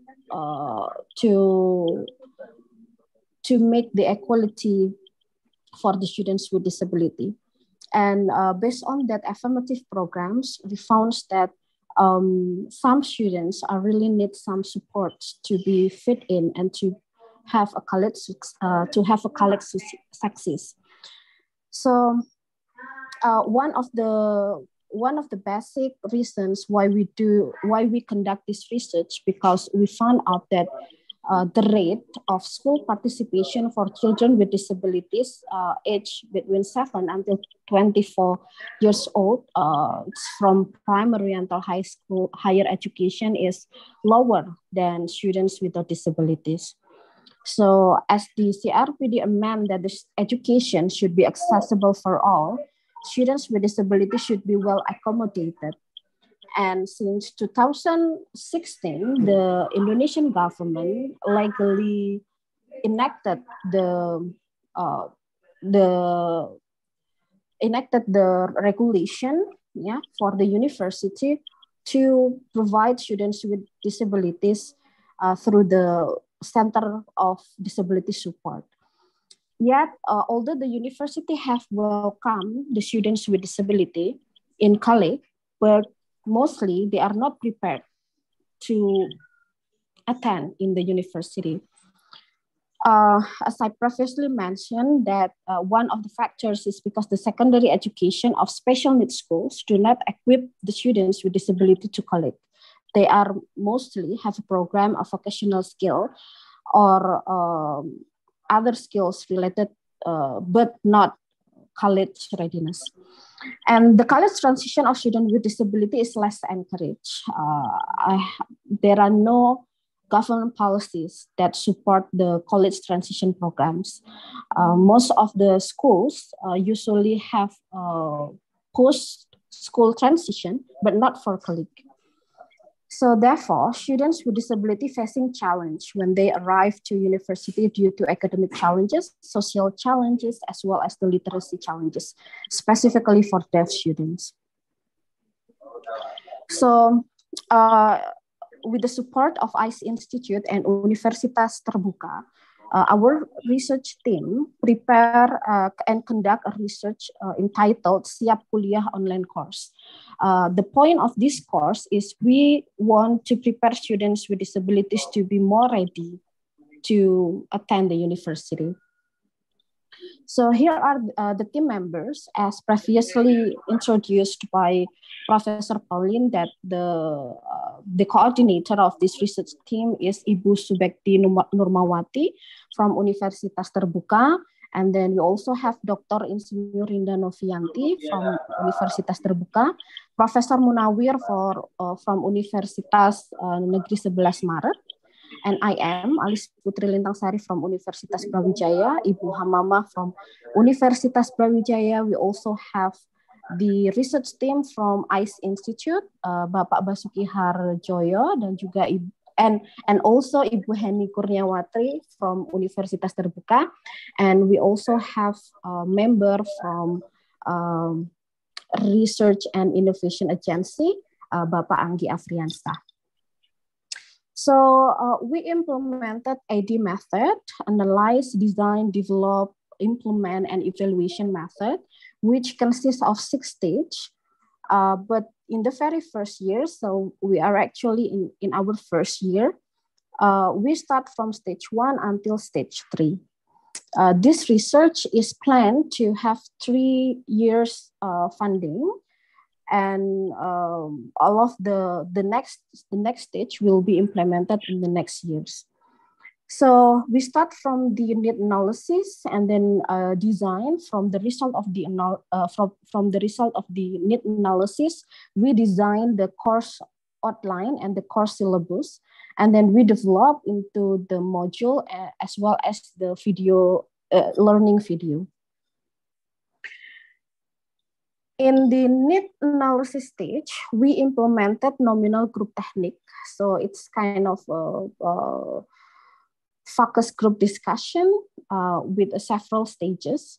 make the equality for the students with disability. And based on that affirmative programs, we found that some students are really need some support to be fit in and to have a college success. So one of the basic reasons why we conduct this research, because we found out that the rate of school participation for children with disabilities aged between 7 until 24 years old, from primary until higher education, is lower than students without disabilities. So as the CRPD amend that this education should be accessible for all, students with disabilities should be well accommodated. And since 2016, the Indonesian government legally enacted the regulation, for the university to provide students with disabilities through the Center of Disability Support. Yet, although the university have welcomed the students with disability in college, but mostly they are not prepared to attend in the university. As I previously mentioned, that one of the factors is because the secondary education of special needs schools do not equip the students with disability to college. They are mostly have a program of vocational skill or other skills related, but not college readiness. And the college transition of students with disability is less encouraged. There are no government policies that support the college transition programs. Most of the schools usually have post-school transition, but not for college. So therefore, students with disability facing challenge when they arrive to university due to academic challenges, social challenges, as well as the literacy challenges, specifically for deaf students. So with the support of ICE Institute and Universitas Terbuka, our research team prepare and conduct a research entitled Siap Kuliah Online Course. The point of this course is we want to prepare students with disabilities to be more ready to attend the university. So here are the team members, as previously introduced by Professor Paulina, that the coordinator of this research team is Ibu Subekti Nurmawati from Universitas Terbuka. And then we also have Dr. Insinyur Rinda Novianti from Universitas Terbuka, Profesor Munawir from Universitas Negeri 11 Maret, and I am Alis Putri Lintangsari from Universitas Brawijaya, Ibu Hamama from Universitas Brawijaya. We also have the research team from ICE Institute, Bapak Basuki Harjoyo, dan juga and also Ibu Heni Kurniawati from Universitas Terbuka. And we also have a member from Research and Innovation Agency, Bapak Anggi Afriansa. So we implemented AD method, analyze, design, develop implement an evaluation method, which consists of 6 stages. But in the very first year, so we are actually in our first year, we start from stage 1 until stage 3. This research is planned to have 3 years funding, and all of the next stage will be implemented in the next years. So we start from the need analysis and then design from the result of the from the result of the need analysis. We design the course outline and the course syllabus, and then we develop into the module as well as the video learning video. In the need analysis stage, we implemented nominal group technique. So it's kind of a focus group discussion with several stages.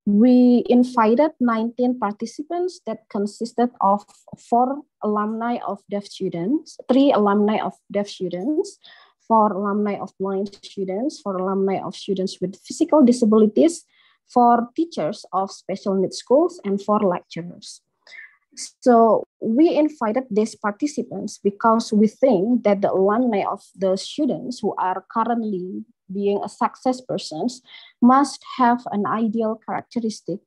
We invited 19 participants that consisted of 4 alumni of deaf students, 3 alumni of deaf students, 4 alumni of blind students, 4 alumni of students with physical disabilities, 4 teachers of special needs schools, and 4 lecturers. So we invited these participants because we think that the alumni of the students who are currently being a success persons must have an ideal characteristic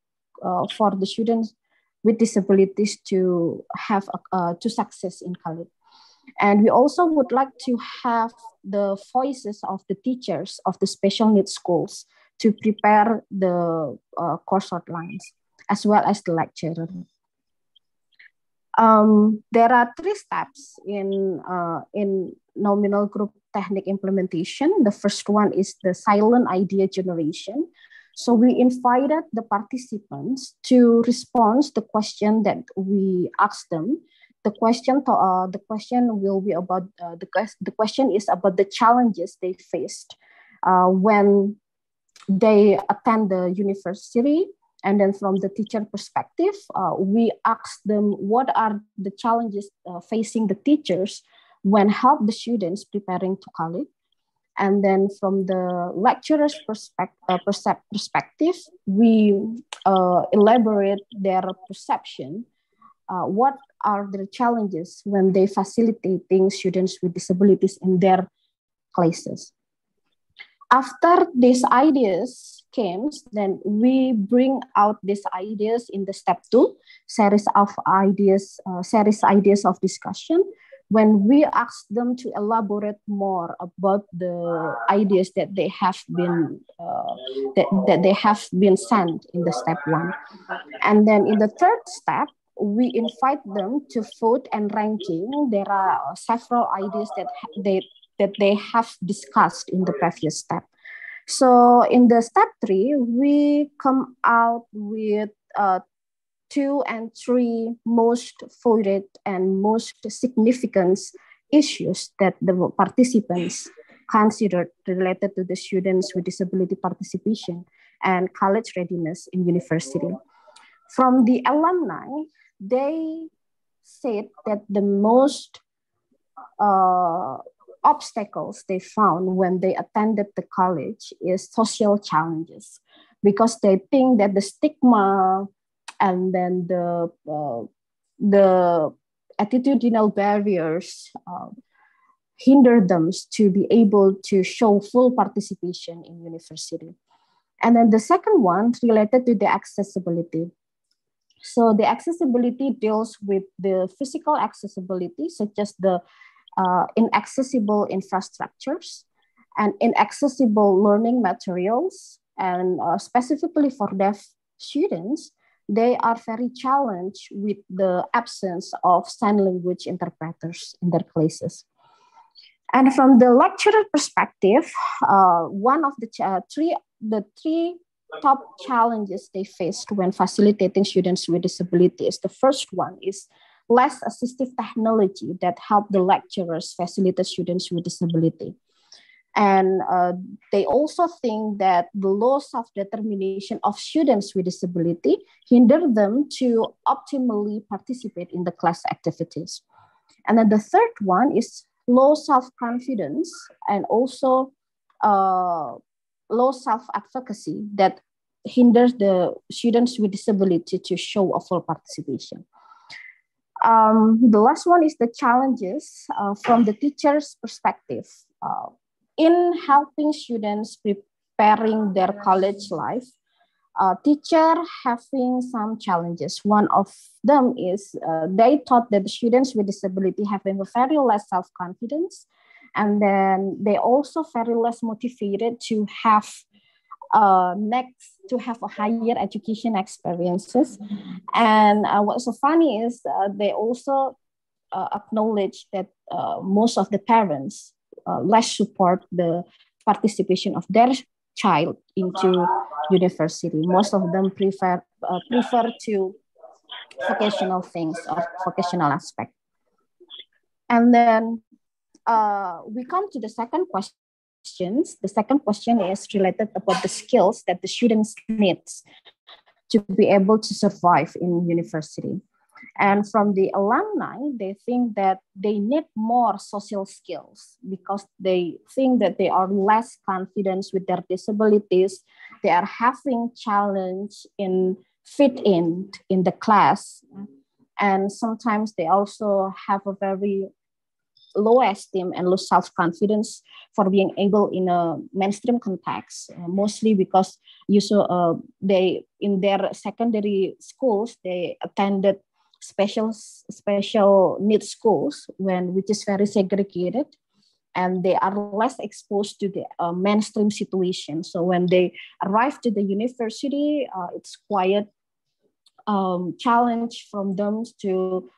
for the students with disabilities to have to success in college. And we also would like to have the voices of the teachers of the special needs schools to prepare the course outlines, as well as the lecturer. There are 3 steps in nominal group technique implementation. The first one is the silent idea generation. So we invited the participants to respond to the question that we asked them. The question will be about the question is about the challenges they faced when they attend the university. And then from the teacher perspective, we asked them what are the challenges facing the teachers when help the students preparing to college. And then from the lecturer's perspective, we elaborate their perception. What are the challenges when they facilitating students with disabilities in their classes? After these ideas came, then we bring out these ideas in the step 2, series ideas of discussion, when we ask them to elaborate more about the ideas that they have been that they have been sent in the step 1. And then in the third step, we invite them to vote and ranking. There are several ideas that they have discussed in the previous step. So in the step 3, we come out with 2 and 3 most voted and most significant issues that the participants considered related to the students with disability participation and college readiness in university. From the alumni, they said that the most obstacles they found when they attended the college is social challenges, because they think that the stigma and then the attitudinal barriers hinder them to be able to show full participation in university. And then the second one related to the accessibility. So the accessibility deals with the physical accessibility, such as the inaccessible infrastructures and inaccessible learning materials. And specifically for deaf students, they are very challenged with the absence of sign language interpreters in their classes. And from the lecturer perspective, one of the three top challenges they faced when facilitating students with disabilities. The first one is less assistive technology that help the lecturers facilitate students with disability. And they also think that the low self-determination of students with disability hinder them to optimally participate in the class activities. And then the third one is low self-confidence and also low self-advocacy that hinders the students with disability to show a full participation. The last one is the challenges from the teacher's perspective. In helping students preparing their college life, teacher having some challenges. One of them is they thought that the students with disability having a very less self-confidence, and then they also very less motivated to have a higher education experiences. And what's so funny is they also acknowledge that most of the parents less support the participation of their child into university. Most of them prefer to vocational things or vocational aspect. And then we come to the second question. The second question is related about the skills that the students need to be able to survive in university. And from the alumni, they think that they need more social skills because they think that they are less confident with their disabilities. They are having challenge in fit in the class. And sometimes they also have a very low esteem and low self-confidence for being able in a mainstream context, mostly because they in their secondary schools, they attended special needs schools which is very segregated, and they are less exposed to the mainstream situation. So when they arrive to the university, it's quite challenge from them to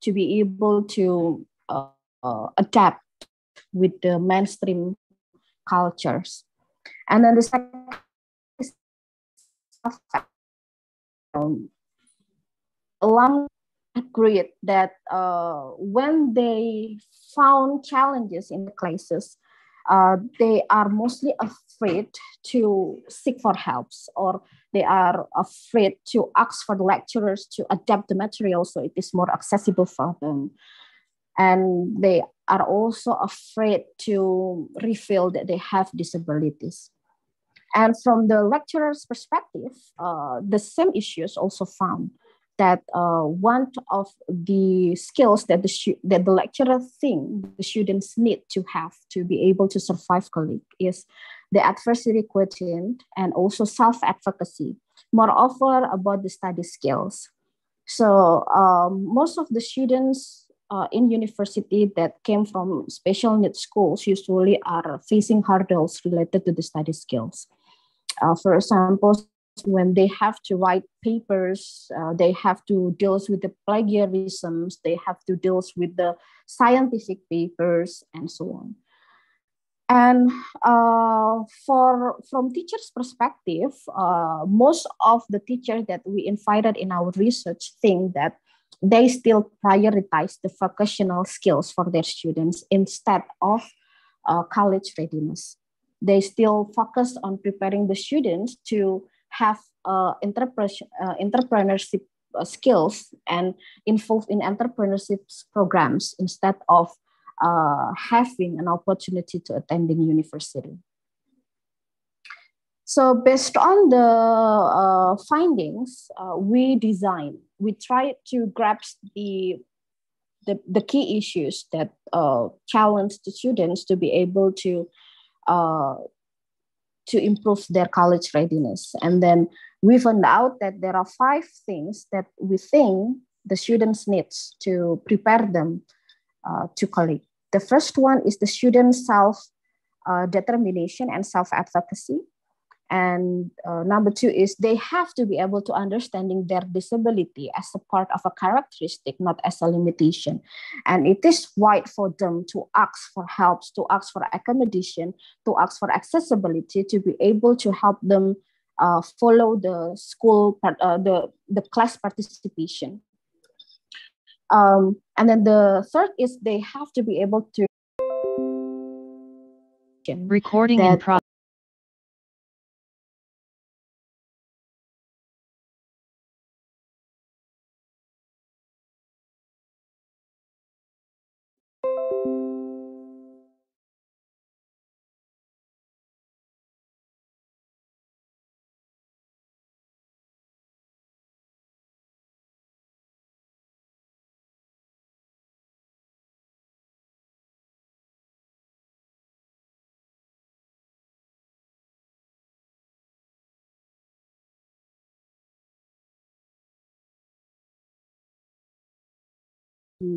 be able to adapt with the mainstream cultures. And then the second is alumni agreed that when they found challenges in the classes, they are mostly afraid to seek for helps, or they are afraid to ask for the lecturers to adapt the material so it is more accessible for them. And they are also afraid to reveal that they have disabilities. And from the lecturer's perspective, the same issues also found that one of the skills that the lecturer think the students need to have to be able to survive college is the adversity quotient and also self-advocacy, moreover about the study skills. So most of the students in university that came from special needs schools usually are facing hurdles related to the study skills. For example, when they have to write papers, they have to deal with the plagiarisms, they have to deal with the scientific papers, and so on. And from teachers' perspective, most of the teachers that we invited in our research think that they still prioritize the vocational skills for their students instead of college readiness. They still focus on preparing the students to have entrepreneurship skills and involved in entrepreneurship programs instead of having an opportunity to attending university. So based on the findings, we try to grasp the key issues that challenge the students to be able to improve their college readiness. And then we found out that there are 5 things that we think the students need to prepare them to college. The first one is the student's self-determination and self-advocacy. And number 2 is they have to be able to understanding their disability as a part of a characteristic, not as a limitation. And it is right for them to ask for help, to ask for accommodation, to ask for accessibility, to be able to help them follow the school, the class participation. And then the third is they have to be able to recording in progress.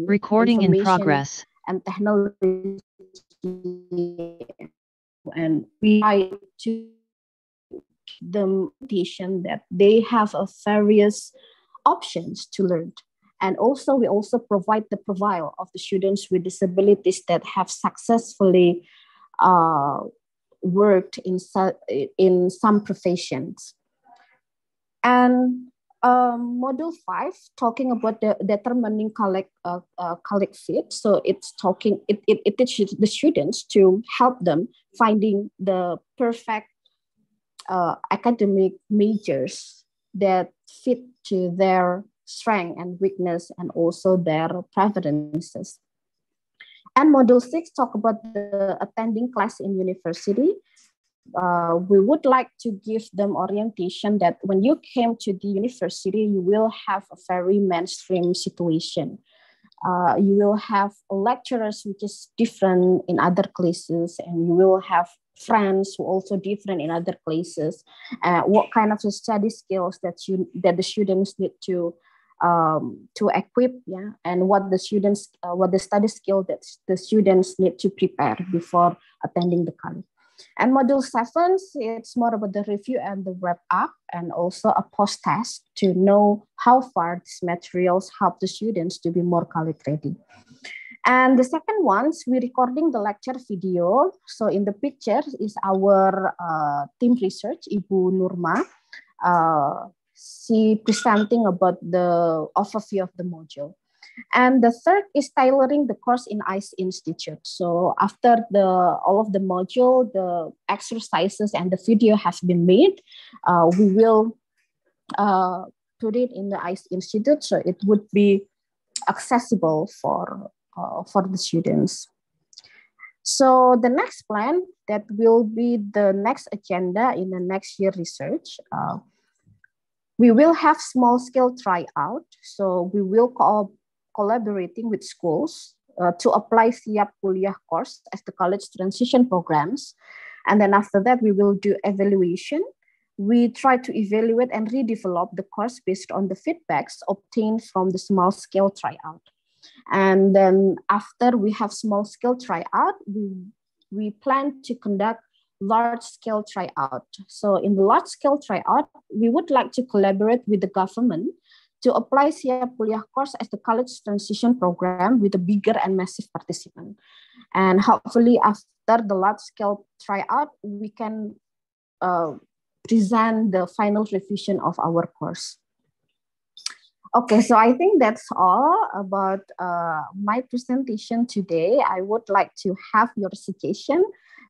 Recording in information progress. and technology, and we try to the meditation that they have a various options to learn. And also, we also provide the profile of the students with disabilities that have successfully worked in some professions. And module 5 talking about the determining collect fit. So it's talking it teaches the students to help them finding the perfect academic majors that fit to their strength and weakness and also their preferences. And module 6 talk about the attending class in university. We would like to give them orientation that when you came to the university, you will have a very mainstream situation. You will have lecturers which is different in other classes, and you will have friends who also different in other places. What kind of study skills that the students need to equip, yeah, and what the study skill that the students need to prepare before attending the college. And module 7, it's more about the review and the wrap up, and also a post test to know how far these materials help the students to be more college ready. And the second one, we're recording the lecture video. So in the picture is our team research, Ibu Nurma. She presenting about the overview of the module. And the third is tailoring the course in ICE Institute. So after all of the module, the exercises and the video has been made, we will put it in the ICE Institute so it would be accessible for the students. So the next plan that will be the next agenda in the next year research. We will have small scale tryout. So we will collaborating with schools to apply CEF kuliah course as the college transition programs. And then after that, we will do evaluation. We try to evaluate and redevelop the course based on the feedbacks obtained from the small scale tryout. And then after we have small scale tryout, we plan to conduct large scale tryout. So in the large scale tryout, we would like to collaborate with the government to apply CEF kuliah course as the college transition program with a bigger and massive participant. And hopefully after the large scale tryout, we can present the final revision of our course. Okay, so I think that's all about my presentation today. I would like to have your suggestion,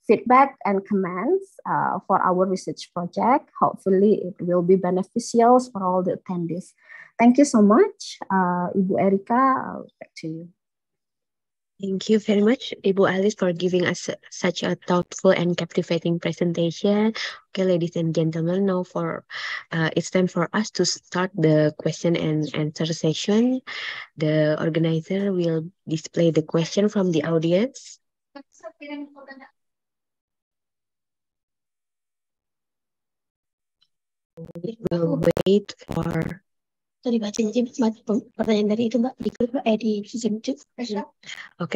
feedback, and comments for our research project. Hopefully it will be beneficial for all the attendees. Thank you so much. Ibu Erika, back to you. Thank you very much, Ibu Alice, for giving us such a thoughtful and captivating presentation. Okay, ladies and gentlemen, now it's time for us to start the question and answer session. The organizer will display the question from the audience. We will wait for... Okay,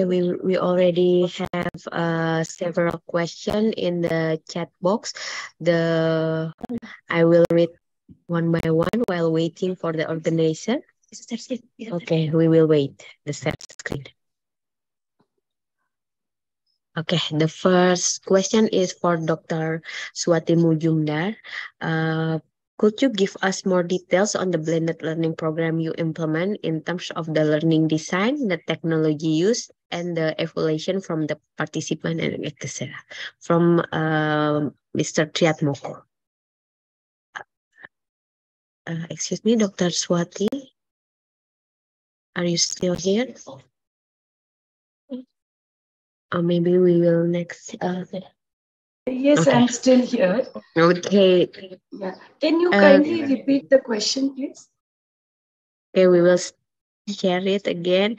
we already have several questions in the chat box. I will read one by one while waiting for the organizer. Okay, we will wait the share screen. Okay, the first question is for Dr. Swati Mujumdar. Could you give us more details on the blended learning program you implement in terms of the learning design, the technology used, and the evaluation from the participant, and etc. From Mr. Triatmoko. Excuse me, Dr. Swati, are you still here? Maybe we will next. Yes, okay. I'm still here. Okay. Yeah. Can you kindly repeat the question, please? Okay, we will share it again.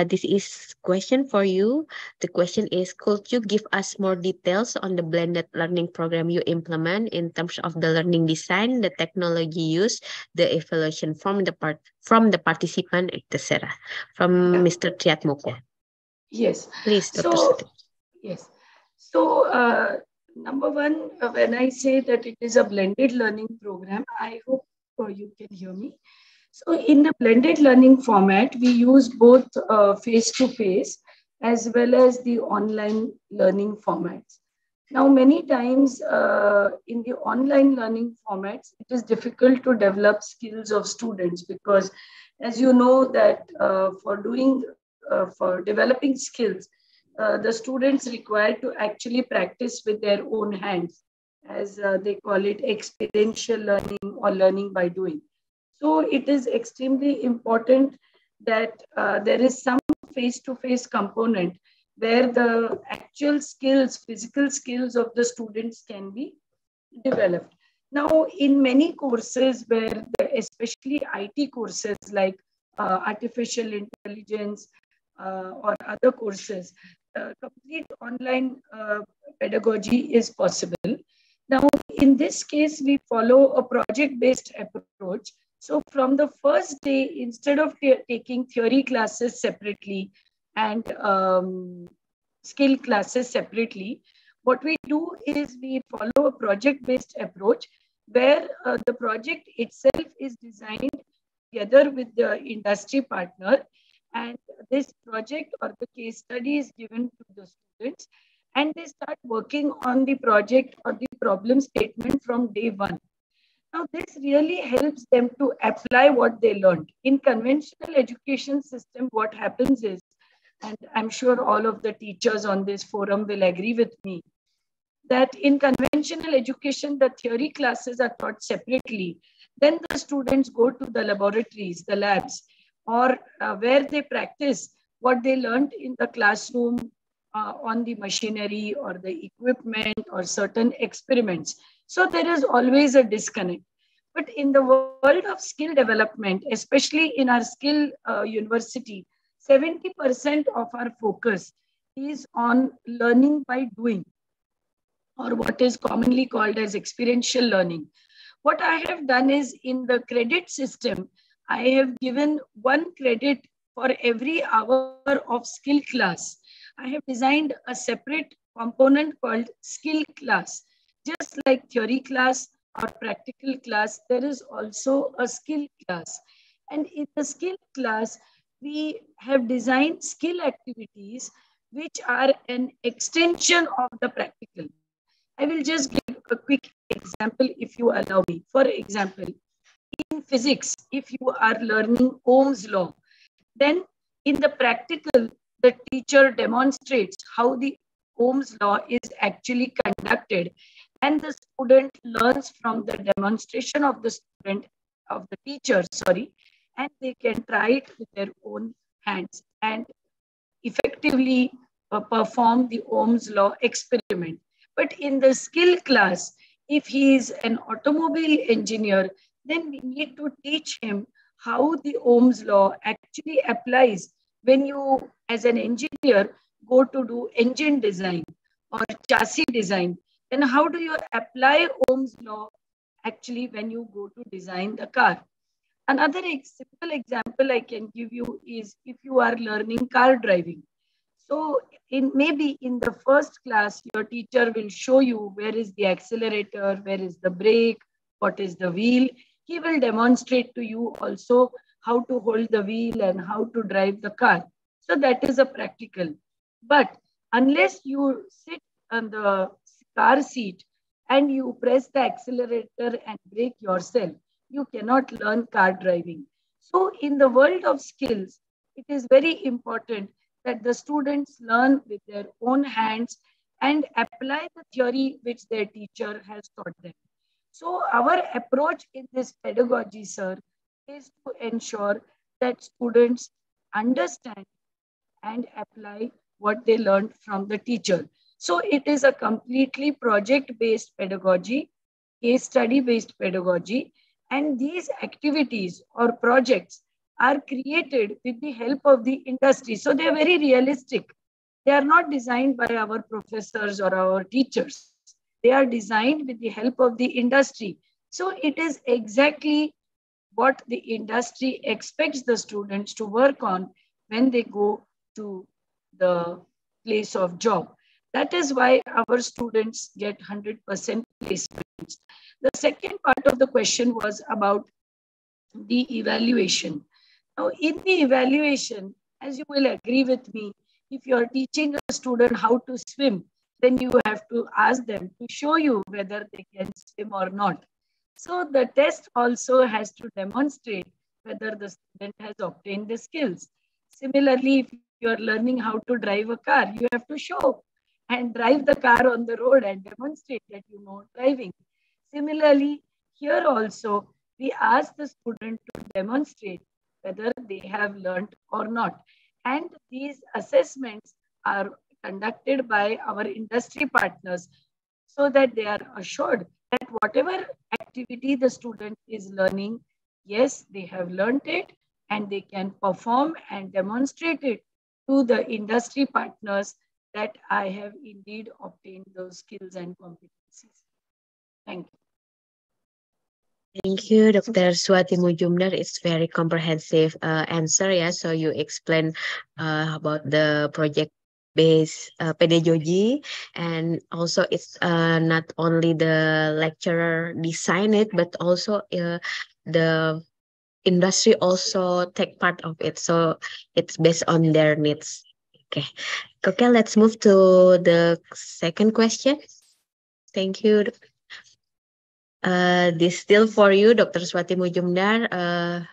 This is question for you. The question is, could you give us more details on the blended learning program you implement in terms of the learning design, the technology used, the evaluation from the participant, etc. From Mr. Triatmoko. Yes. Please, Dr. So, Swati. yes. So, number one, when I say that it is a blended learning program, I hope you can hear me. So in the blended learning format, we use both face-to-face as well as the online learning formats. Now, many times in the online learning formats, it is difficult to develop skills of students because, as you know, that for developing skills, the students required to actually practice with their own hands, as they call it, experiential learning or learning by doing. So it is extremely important that there is some face-to-face component where the actual skills, physical skills of the students can be developed. Now, in many courses where, especially IT courses like artificial intelligence or other courses, complete online pedagogy is possible. Now, in this case, we follow a project-based approach. So from the first day, instead of taking theory classes separately and skill classes separately, what we do is we follow a project-based approach where the project itself is designed together with the industry partner, and this project or the case study is given to the students, and they start working on the project or the problem statement from day one. Now, this really helps them to apply what they learned. In conventional education system, what happens is, and I'm sure all of the teachers on this forum will agree with me, that in conventional education, the theory classes are taught separately. Then the students go to the laboratories, the labs, or where they practice what they learned in the classroom on the machinery or the equipment or certain experiments. So there is always a disconnect. But in the world of skill development, especially in our skill university, 70% of our focus is on learning by doing, or what is commonly called as experiential learning. What I have done is, in the credit system, I have given 1 credit for every hour of skill class. I have designed a separate component called skill class. Just like theory class or practical class, there is also a skill class. And in the skill class, we have designed skill activities which are an extension of the practical. I will just give a quick example if you allow me. For example, in physics, if you are learning Ohm's law, then in the practical, the teacher demonstrates how the Ohm's law is actually conducted, and the student learns from the demonstration of the teacher, and they can try it with their own hands and effectively perform the Ohm's law experiment. But in the skill class, if he is an automobile engineer, then we need to teach him how the Ohm's law actually applies when you, as an engineer, go to do engine design or chassis design. Then how do you apply Ohm's law actually when you go to design the car? Another simple example I can give you is if you are learning car driving. So maybe in the first class, your teacher will show you where is the accelerator, where is the brake, what is the wheel. He will demonstrate to you also how to hold the wheel and how to drive the car. So that is a practical. But unless you sit on the car seat and you press the accelerator and brake yourself, you cannot learn car driving. So in the world of skills, it is very important that the students learn with their own hands and apply the theory which their teacher has taught them. So our approach in this pedagogy, sir, is to ensure that students understand and apply what they learned from the teacher. So it is a completely project-based pedagogy, case study-based pedagogy, and these activities or projects are created with the help of the industry. So they are very realistic. They are not designed by our professors or our teachers. They are designed with the help of the industry. So it is exactly what the industry expects the students to work on when they go to the place of job. That is why our students get 100% placements. The second part of the question was about the evaluation. Now, in the evaluation, as you will agree with me, if you are teaching a student how to swim, then you have to ask them to show you whether they can swim or not. So the test also has to demonstrate whether the student has obtained the skills. Similarly, if you are learning how to drive a car, you have to show and drive the car on the road and demonstrate that you know driving. Similarly, here also, we ask the student to demonstrate whether they have learned or not. And these assessments are conducted by our industry partners so that they are assured that whatever activity the student is learning, yes, they have learned it and they can perform and demonstrate it to the industry partners that I have indeed obtained those skills and competencies. Thank you. Thank you, Dr. Swati Mujumdar. It's very comprehensive answer. Yeah, so you explained about the project-based pedagogy, and also it's not only the lecturer design it, but also the industry also take part of it. So it's based on their needs. Okay. Okay, let's move to the second question. Thank you. This still for you, Dr. Swati Mujumdar.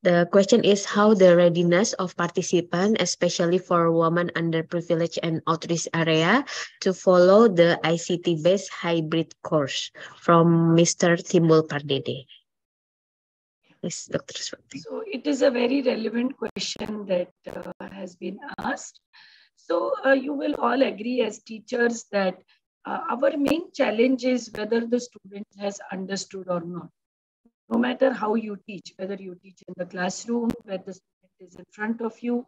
The question is how the readiness of participants, especially for women underprivileged and out-reach area, to follow the ICT-based hybrid course from Mr. Timbul Pardede. Yes, Dr. Swati. So it is a very relevant question that has been asked. So you will all agree as teachers that our main challenge is whether the student has understood or not. No matter how you teach, whether you teach in the classroom, where the student is in front of you,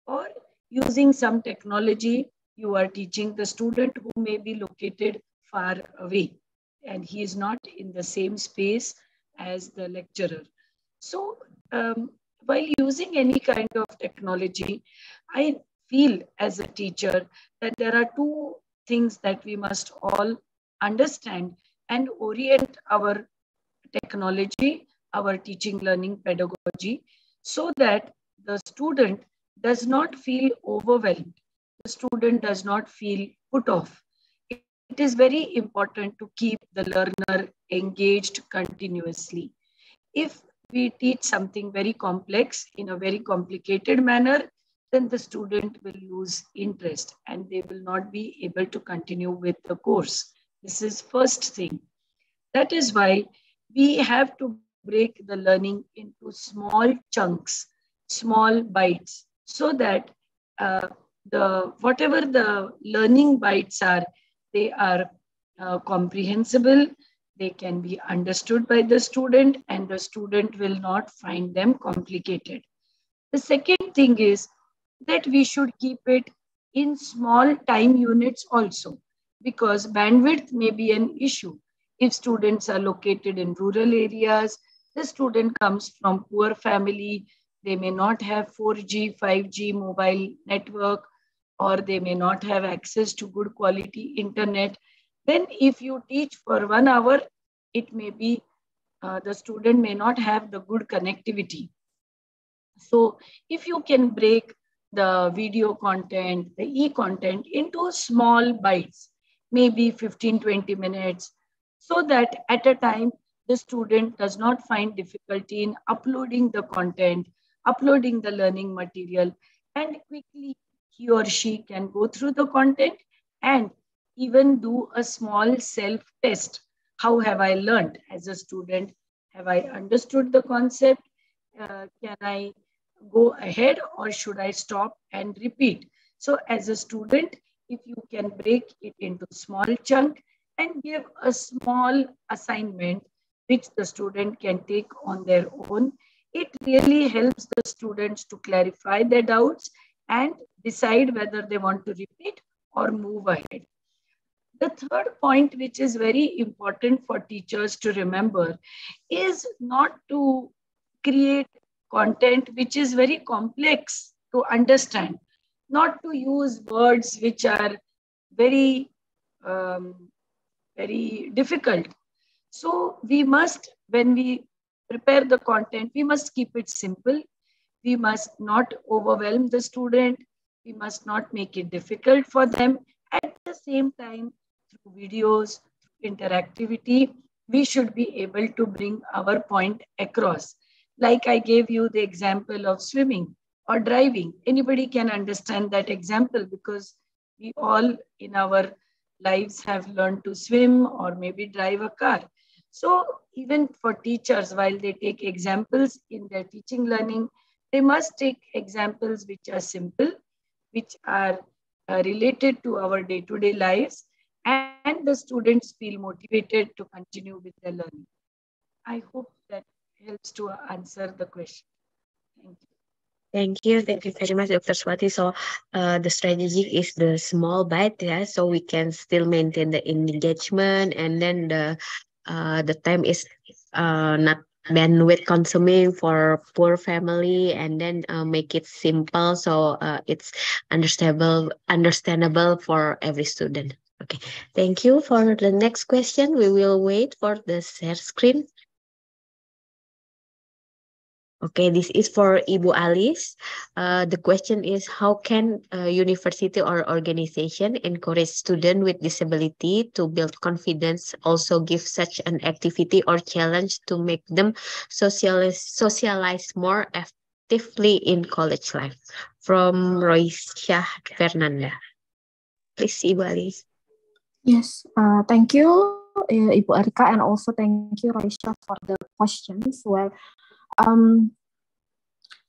or using some technology, you are teaching the student who may be located far away and he is not in the same space as the lecturer. So while using any kind of technology, I feel as a teacher that there are two things that we must all understand and orient our technology, our teaching learning pedagogy, so that the student does not feel overwhelmed. The student does not feel put off. It is very important to keep the learner engaged continuously. If we teach something very complex in a very complicated manner, then the student will lose interest and they will not be able to continue with the course. This is first thing. That is why we have to break the learning into small chunks, small bites, so that whatever the learning bites are, they are comprehensible, they can be understood by the student, and the student will not find them complicated. The second thing is that we should keep it in small time units also, because bandwidth may be an issue. If students are located in rural areas, the student comes from poor family, they may not have 4G, 5G mobile network, or they may not have access to good quality internet. Then if you teach for 1 hour, it may be the student may not have the good connectivity. So if you can break the video content, the e-content into small bites, maybe 15-20 minutes, so that at a time, the student does not find difficulty in uploading the content, uploading the learning material, and quickly he or she can go through the content and even do a small self-test. How have I learned as a student? Have I understood the concept? Can I go ahead or should I stop and repeat? So as a student, if you can break it into small chunk and give a small assignment which the student can take on their own, it really helps the students to clarify their doubts and decide whether they want to repeat or move ahead. The third point, which is very important for teachers to remember, is not to create content which is very complex to understand, not to use words which are very, very difficult. So we must, when we prepare the content, we must keep it simple. We must not overwhelm the student. We must not make it difficult for them. At the same time, through videos, through interactivity, we should be able to bring our point across. Like I gave you the example of swimming or driving. Anybody can understand that example because we all in our lives have learned to swim or maybe drive a car. So even for teachers, while they take examples in their teaching learning, they must take examples which are simple, which are related to our day-to-day lives, and the students feel motivated to continue with their learning. I hope that helps to answer the question. Thank you. Thank you very much, Dr. Swati. So the strategy is the small bite, yeah, so we can still maintain the engagement, and then the time is not bandwidth consuming for poor family, and then make it simple so it's understandable for every student. Okay, thank you. For the next question, we will wait for the share screen. Okay, this is for Ibu Alice. The question is, how can a university or organization encourage students with disability to build confidence, also give such an activity or challenge to make them socialize more actively in college life? From Roisha Fernanda. Please, Ibu Alice. Yes, thank you, Ibu Erika, and also thank you, Roisha, for the questions. Well,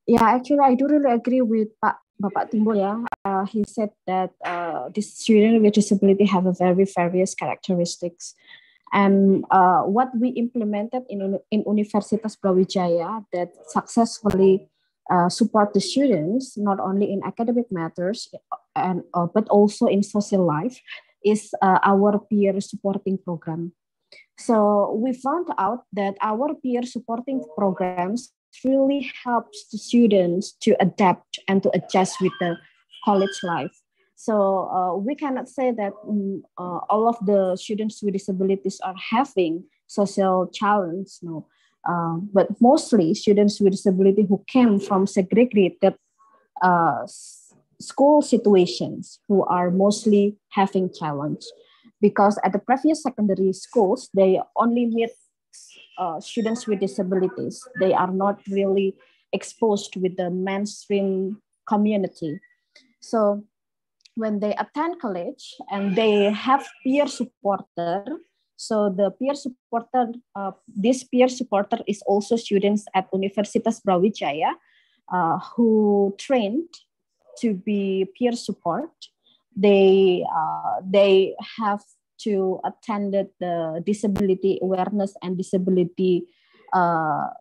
yeah, actually, I do really agree with Bapak Timbul. Yeah, he said that this student with disability have a very various characteristics, and what we implemented in Universitas Brawijaya that successfully support the students not only in academic matters and but also in social life is our peer supporting program. So we found out that our peer supporting programs really helps the students to adapt and to adjust with the college life. So we cannot say that all of the students with disabilities are having social challenge, no. But mostly students with disability who came from segregated school situations who are mostly having challenge. Because at the previous secondary schools, they only meet students with disabilities. They are not really exposed with the mainstream community. So when they attend college and they have peer supporter, so the peer supporter, this peer supporter is also students at Universitas Brawijaya who trained to be peer support. They have to attend the disability awareness and disability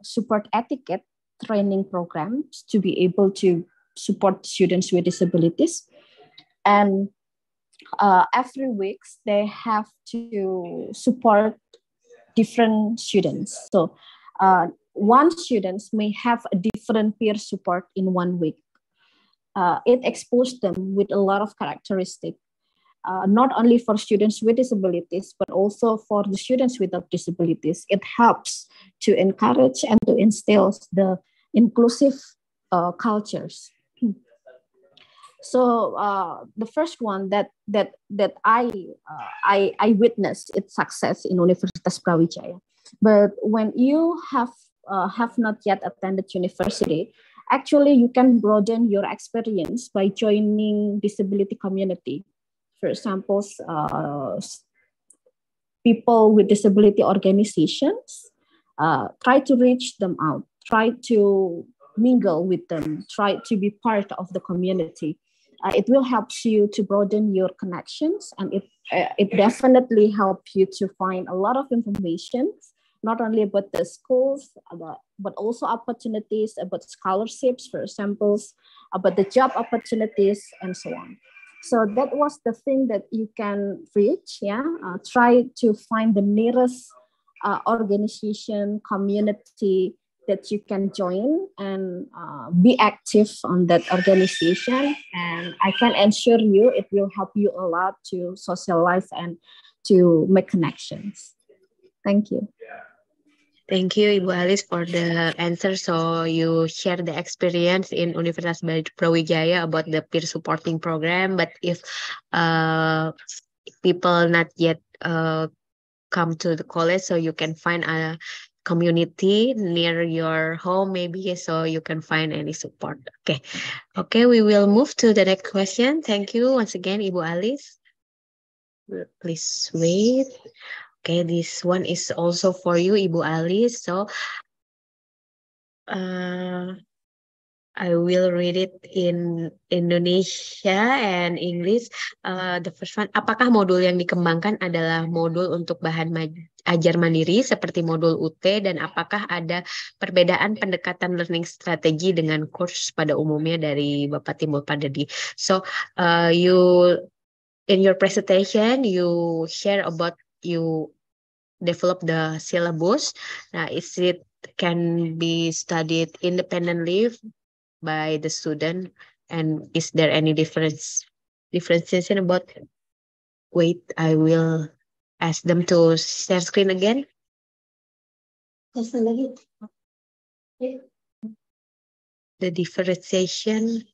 support etiquette training programs to be able to support students with disabilities. And every week they have to support different students. So one student may have a different peer support in 1 week. It exposed them with a lot of characteristics, not only for students with disabilities, but also for the students without disabilities. It helps to encourage and to instill the inclusive cultures. So the first one that I witnessed its success in Universitas Brawijaya. But when you have not yet attended university, actually you can broaden your experience by joining disability community. For example, people with disability organizations, try to reach them out, try to mingle with them, try to be part of the community. It will help you to broaden your connections, and it definitely helps you to find a lot of information not only about the schools, but also opportunities about scholarships, for examples, about the job opportunities, and so on. So that was the thing that you can reach, try to find the nearest organization, community that you can join and be active on that organization. And I can assure you it will help you a lot to socialize and to make connections. Thank you. Thank you, Ibu Alice, for the answer. So you share the experience in Universitas Brawijaya about the peer supporting program. But if people not yet come to the college, so you can find a community near your home, maybe, so you can find any support. Okay, we will move to the next question. Thank you once again, Ibu Alice. Please wait. Okay, this one is also for you, Ibu Alice. So I will read it in Indonesia and English. The first one, apakah modul yang dikembangkan adalah modul untuk bahan ajar mandiri seperti modul UT, dan apakah ada perbedaan pendekatan learning strategi dengan course pada umumnya dari Bapak Timbul Pardedi? So you in your presentation you share about you develop the syllabus. Now, is it can be studied independently by the student, and is there any differentiation about? Wait, I will ask them to share screen again. The differentiation.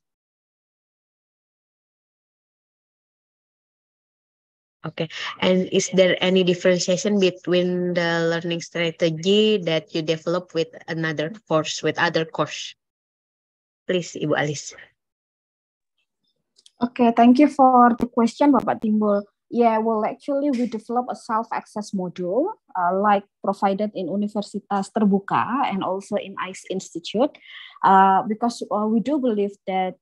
Okay, and is there any differentiation between the learning strategy that you develop with another course, with other course? Please, Ibu Alice. Okay, thank you for the question, Bapak Timbul. Yeah, well, actually, we develop a self-access module like provided in Universitas Terbuka and also in ICE Institute, because we do believe that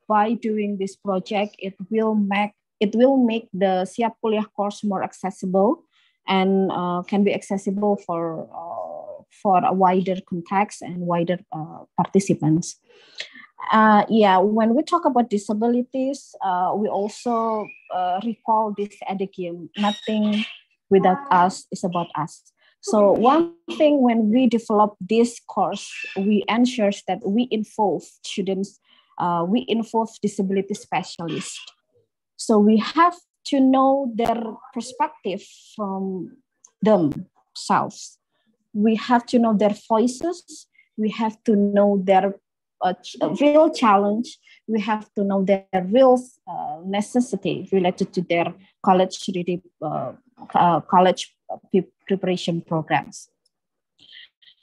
by doing this project, it will make the Siap Kuliah course more accessible and can be accessible for a wider context and wider participants. When we talk about disabilities, we also recall this adagium, nothing without us is about us. So one thing when we develop this course, we ensure that we involve students, we involve disability specialists. So we have to know their perspective from themselves. We have to know their voices. We have to know their real challenge. We have to know their real necessity related to their college preparation programs.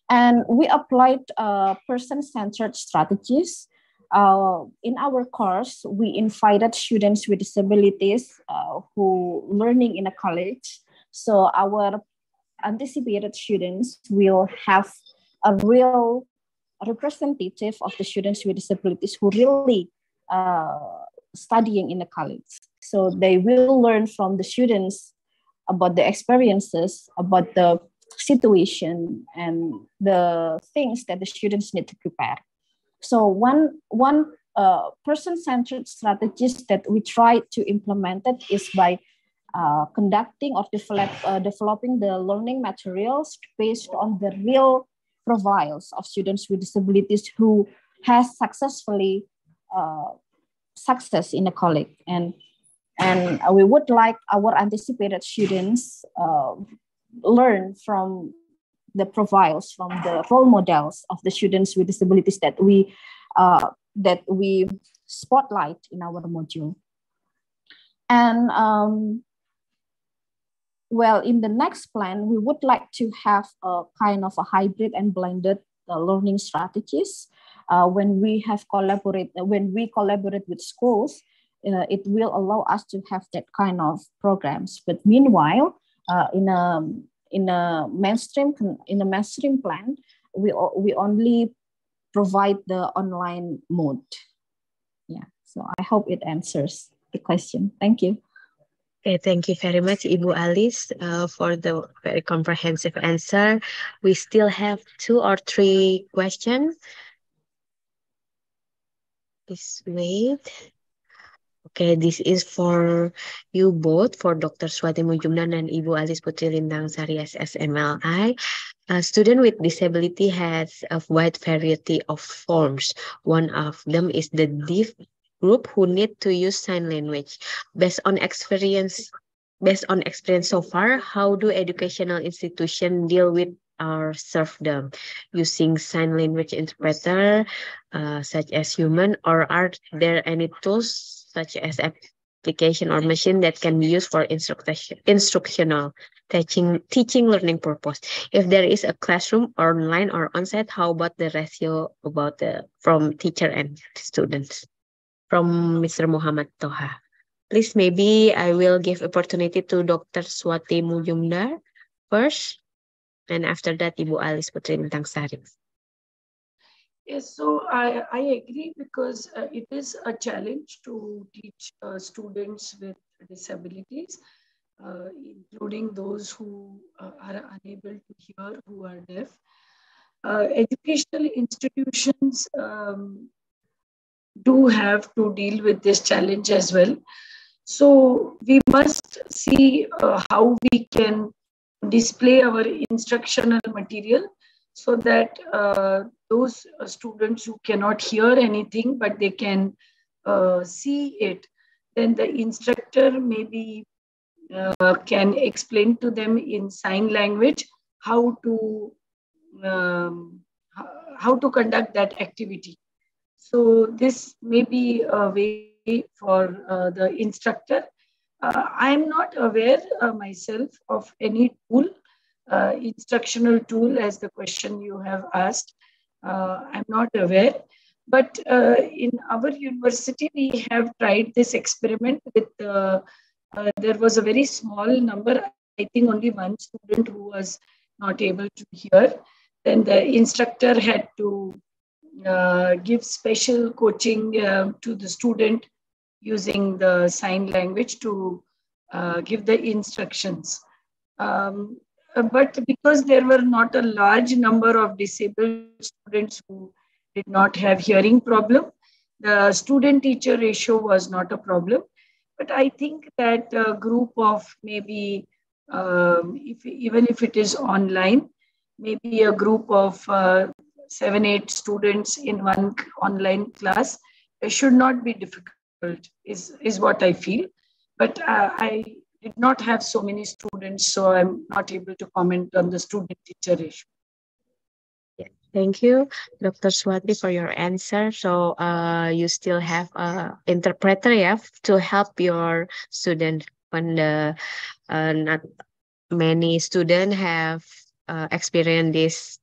And we applied person-centered strategies. In our course, we invited students with disabilities who learning in a college. So our anticipated students will have a real representative of the students with disabilities who really studying in the college. So they will learn from the students about the experiences, about the situation, and the things that the students need to prepare. So one person-centered strategies that we try to implement it is by conducting or developing the learning materials based on the real profiles of students with disabilities who has successfully success in a college. And we would like our anticipated students learn from the profiles, from the role models of the students with disabilities that we spotlight in our module. And well, in the next plan, we would like to have a kind of a hybrid and blended learning strategies. When we collaborate with schools, it will allow us to have that kind of programs. But meanwhile, in a mainstream plan, we only provide the online mode. Yeah, so I hope it answers the question. Thank you. Okay, thank you very much, Ibu Alice, for the very comprehensive answer. We still have 2 or 3 questions. Please wait. Okay, this is for you both, for Dr. Swati Mujumdar and Ibu Alice Putri Lintangsari as M.Li. A student with disability has a wide variety of forms. One of them is the deaf group who need to use sign language. Based on experience so far, how do educational institutions deal with or serve them? Using sign language interpreter, such as human, or are there any tools such as application or machine that can be used for instructional teaching learning purpose? If there is a classroom online or on-site, how about the ratio from teacher and students? From Mr. Muhammad Toha. Please, maybe I will give opportunity to Dr. Swati Mujumdar first, and after that, Ibu Alice Putri Lintangsari. Yes, so I agree, because it is a challenge to teach students with disabilities, including those who are unable to hear, who are deaf. Educational institutions do have to deal with this challenge as well. So we must see how we can display our instructional material so that those students who cannot hear anything but they can see it, then the instructor maybe can explain to them in sign language how to conduct that activity. So this may be a way for the instructor. I am not aware myself of any tool, instructional tool, as the question you have asked. I'm not aware. But in our university, we have tried this experiment with, there was a very small number, I think only one student who was not able to hear. Then the instructor had to give special coaching to the student using the sign language to give the instructions. But because there were not a large number of disabled students who did not have hearing problem, the student-teacher ratio was not a problem. But I think that a group of maybe, even if it is online, maybe a group of 7-8 students in one online class, it should not be difficult, is what I feel. But I did not have so many students, so I'm not able to comment on the student-teacher ratio. Yeah, thank you, Dr. Swati, for your answer. So you still have an interpreter, yeah, to help your student when the not many students have experienced this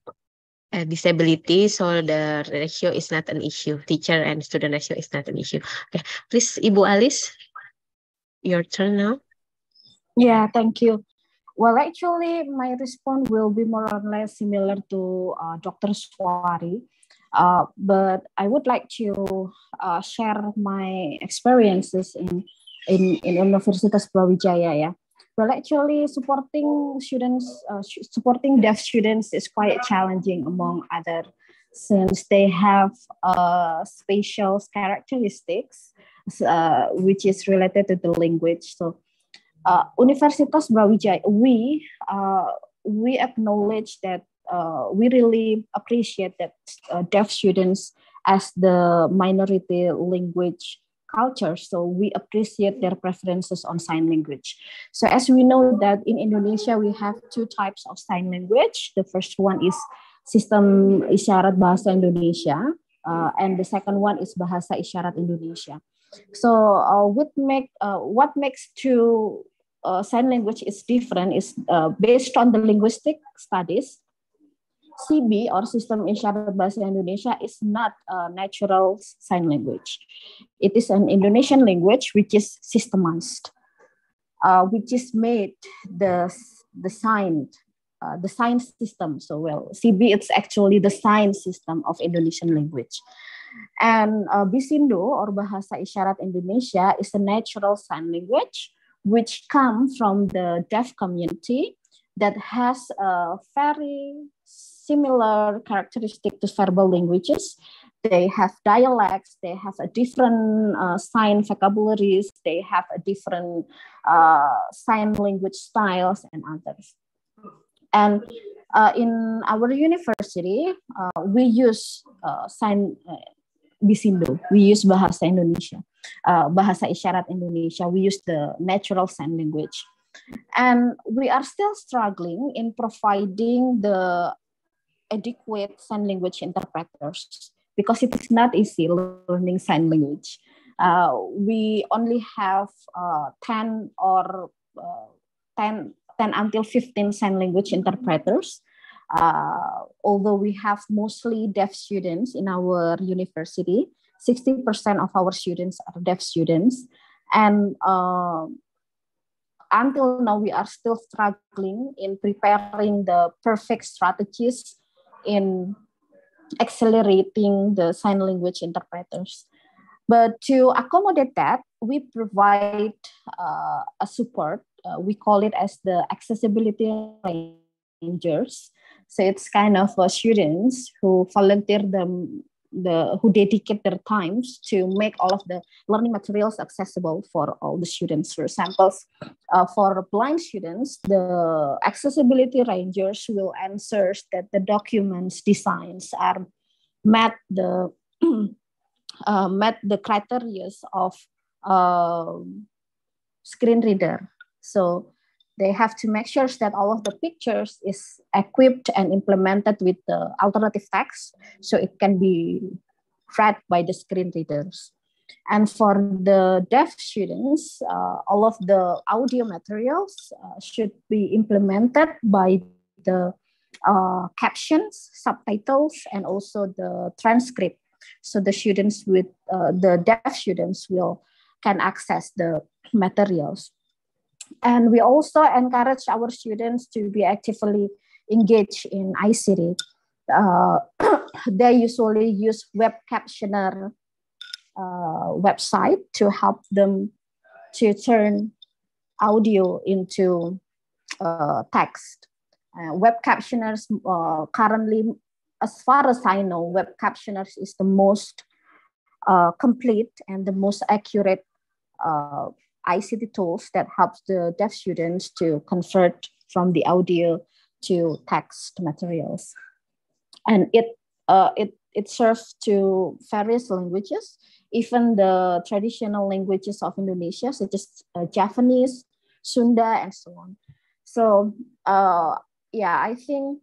disability, so the ratio is not an issue. Teacher and student ratio is not an issue. Okay, please, Ibu Alice, your turn now. Yeah, thank you. Well, actually, my response will be more or less similar to Dr. Swati, but I would like to share my experiences in Universitas Brawijaya. Yeah. Well, actually, supporting deaf students is quite challenging, among other, since they have spatial characteristics, which is related to the language. So, Universitas Brawijaya, we acknowledge that we really appreciate that deaf students as the minority language culture, so we appreciate their preferences on sign language. So as we know that in Indonesia, we have 2 types of sign language. The first one is Sistem Isyarat Bahasa Indonesia, and the second one is Bahasa Isyarat Indonesia. So what makes 2 sign language is different is based on the linguistic studies. CB or Sistem Isyarat Bahasa Indonesia is not a natural sign language. It is an Indonesian language which is systemized, which is made the sign system. So CB it's actually the sign system of Indonesian language, and Bisindo or Bahasa Isyarat Indonesia is a natural sign language which come from the deaf community that has a very similar characteristic to verbal languages. They have dialects, they have a different sign vocabularies, they have a different sign language styles and others. And in our university, we use sign Bisindo, we use Bahasa Indonesia, Bahasa Isyarat Indonesia, we use the natural sign language. And we are still struggling in providing the adequate sign language interpreters because it is not easy learning sign language. We only have 10 until 15 sign language interpreters. Although we have mostly deaf students in our university, 60% of our students are deaf students. And until now, we are still struggling in preparing the perfect strategies in accelerating the sign language interpreters. But to accommodate that, we provide a support. We call it as the accessibility rangers. So it's kind of students who volunteer who dedicate their times to make all of the learning materials accessible for all the students. For example, for blind students, the accessibility rangers will ensure that the documents designs are met the criteria of screen reader. So they have to make sure that all of the pictures is equipped and implemented with the alternative text, so it can be read by the screen readers. And for the deaf students, all of the audio materials should be implemented by the captions, subtitles, and also the transcript. So the students with the deaf students can access the materials. And we also encourage our students to be actively engaged in ICT. They usually use web captioner website to help them to turn audio into text. Web captioners currently, as far as I know, web captioners is the most complete and the most accurate ICT tools that helps the deaf students to convert from the audio to text materials. And it serves to various languages, even the traditional languages of Indonesia, such as Javanese, Sunda, and so on. So yeah, I think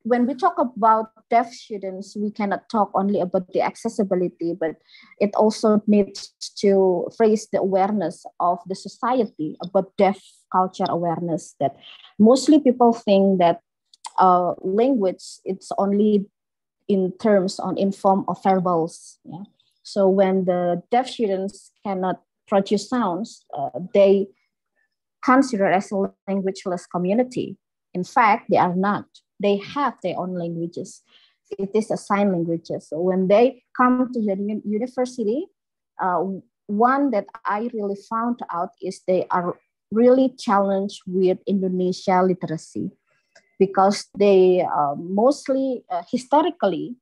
when we talk about deaf students, we cannot talk only about the accessibility, but it also needs to raise the awareness of the society about deaf culture awareness, that mostly people think that language, it's only in form of verbals. Yeah? So when the deaf students cannot produce sounds, they consider as a languageless community. In fact, they are not. They have their own languages. It is a sign languages. So when they come to the university, one that I really found out is they are really challenged with Indonesia literacy, because they mostly, historically,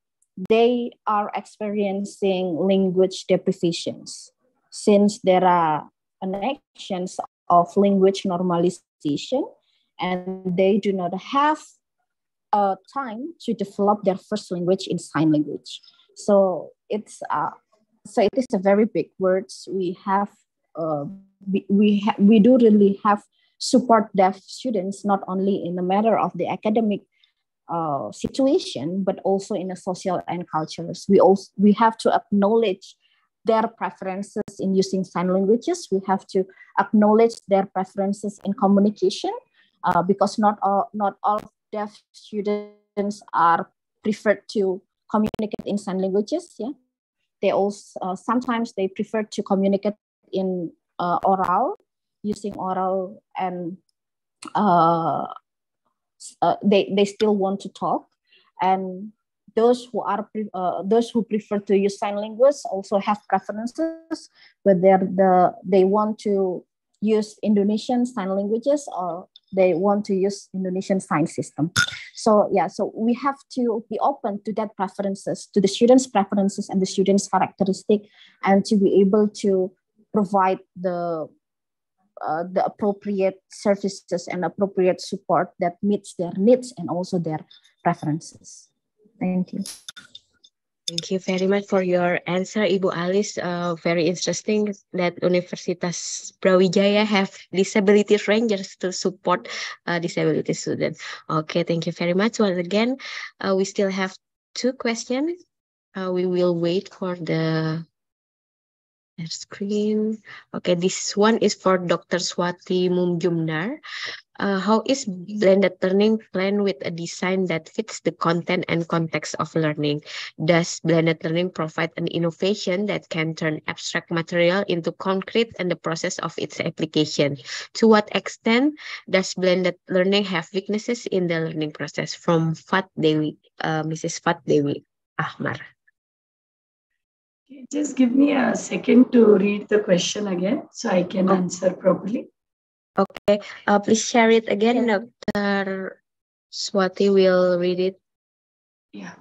they are experiencing language deprivations, since there are actions of language normalization, and they do not have time to develop their first language in sign language. So it is a very big words. We have we do really have support deaf students, not only in the matter of the academic situation, but also in the social and cultures. We have to acknowledge their preferences in using sign languages. We have to acknowledge their preferences in communication, because not all deaf students are preferred to communicate in sign languages. Yeah, they also sometimes they prefer to communicate in oral, using oral, and they still want to talk. And those who prefer to use sign language also have preferences, whether they want to use Indonesian sign languages or they want to use Indonesian sign system. So yeah, so we have to be open to that preferences, to the students' preferences and the students' characteristic, and to be able to provide the appropriate services and appropriate support that meets their needs and also their preferences. Thank you. Thank you very much for your answer, Ibu Alice. Very interesting that Universitas Brawijaya have disability rangers to support disability students. Okay, thank you very much. Once again, we still have 2 questions. We will wait for the screen. Okay, this one is for Dr. Swati Mujumdar. How is blended learning planned with a design that fits the content and context of learning? Does blended learning provide an innovation that can turn abstract material into concrete and the process of its application? To what extent does blended learning have weaknesses in the learning process? From Mrs. Fat Dewi Ahmar. Just give me a second to read the question again so I can answer properly. Okay, please share it again. Dr. Swati will read it. Yeah.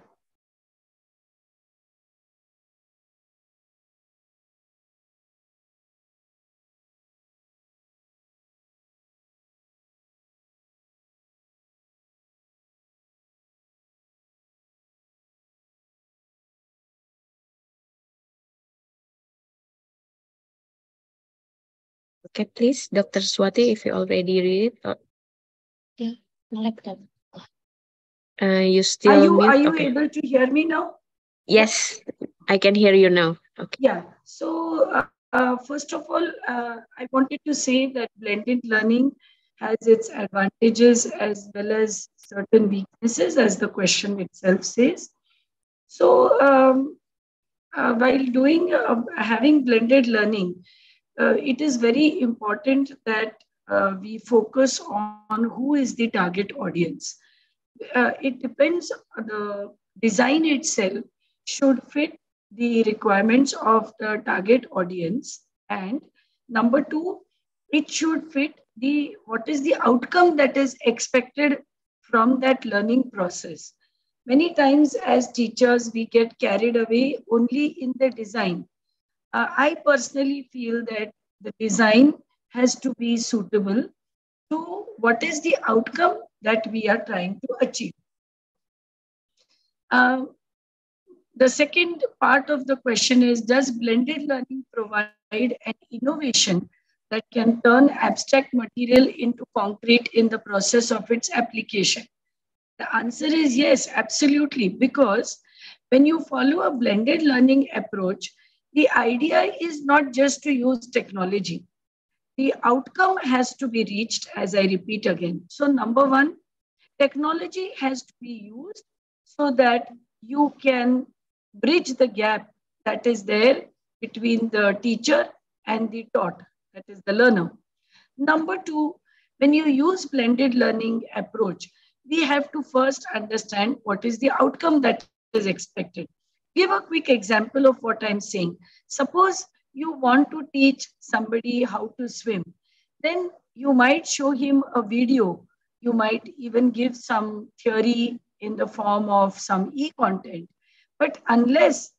Okay, please, Dr. Swati, if you already read it. Yeah, laptop. You still Are you able to hear me now? Yes, I can hear you now. Okay. Yeah. So first of all, I wanted to say that blended learning has its advantages as well as certain weaknesses, as the question itself says. So while having blended learning, it is very important that we focus on who is the target audience. It depends, the design itself should fit the requirements of the target audience. And number 2, it should fit what is the outcome that is expected from that learning process. Many times as teachers, we get carried away only in the design. I personally feel that the design has to be suitable to what is the outcome that we are trying to achieve. The second part of the question is, does blended learning provide an innovation that can turn abstract material into concrete in the process of its application? The answer is yes, absolutely, because when you follow a blended learning approach, the idea is not just to use technology. The outcome has to be reached, as I repeat again. So number 1, technology has to be used so that you can bridge the gap that is there between the teacher and the taught, that is the learner. Number 2, when you use blended learning approach, we have to first understand what is the outcome that is expected. Give a quick example of what I'm saying. Suppose you want to teach somebody how to swim. Then you might show him a video. You might even give some theory in the form of some e-content. But unless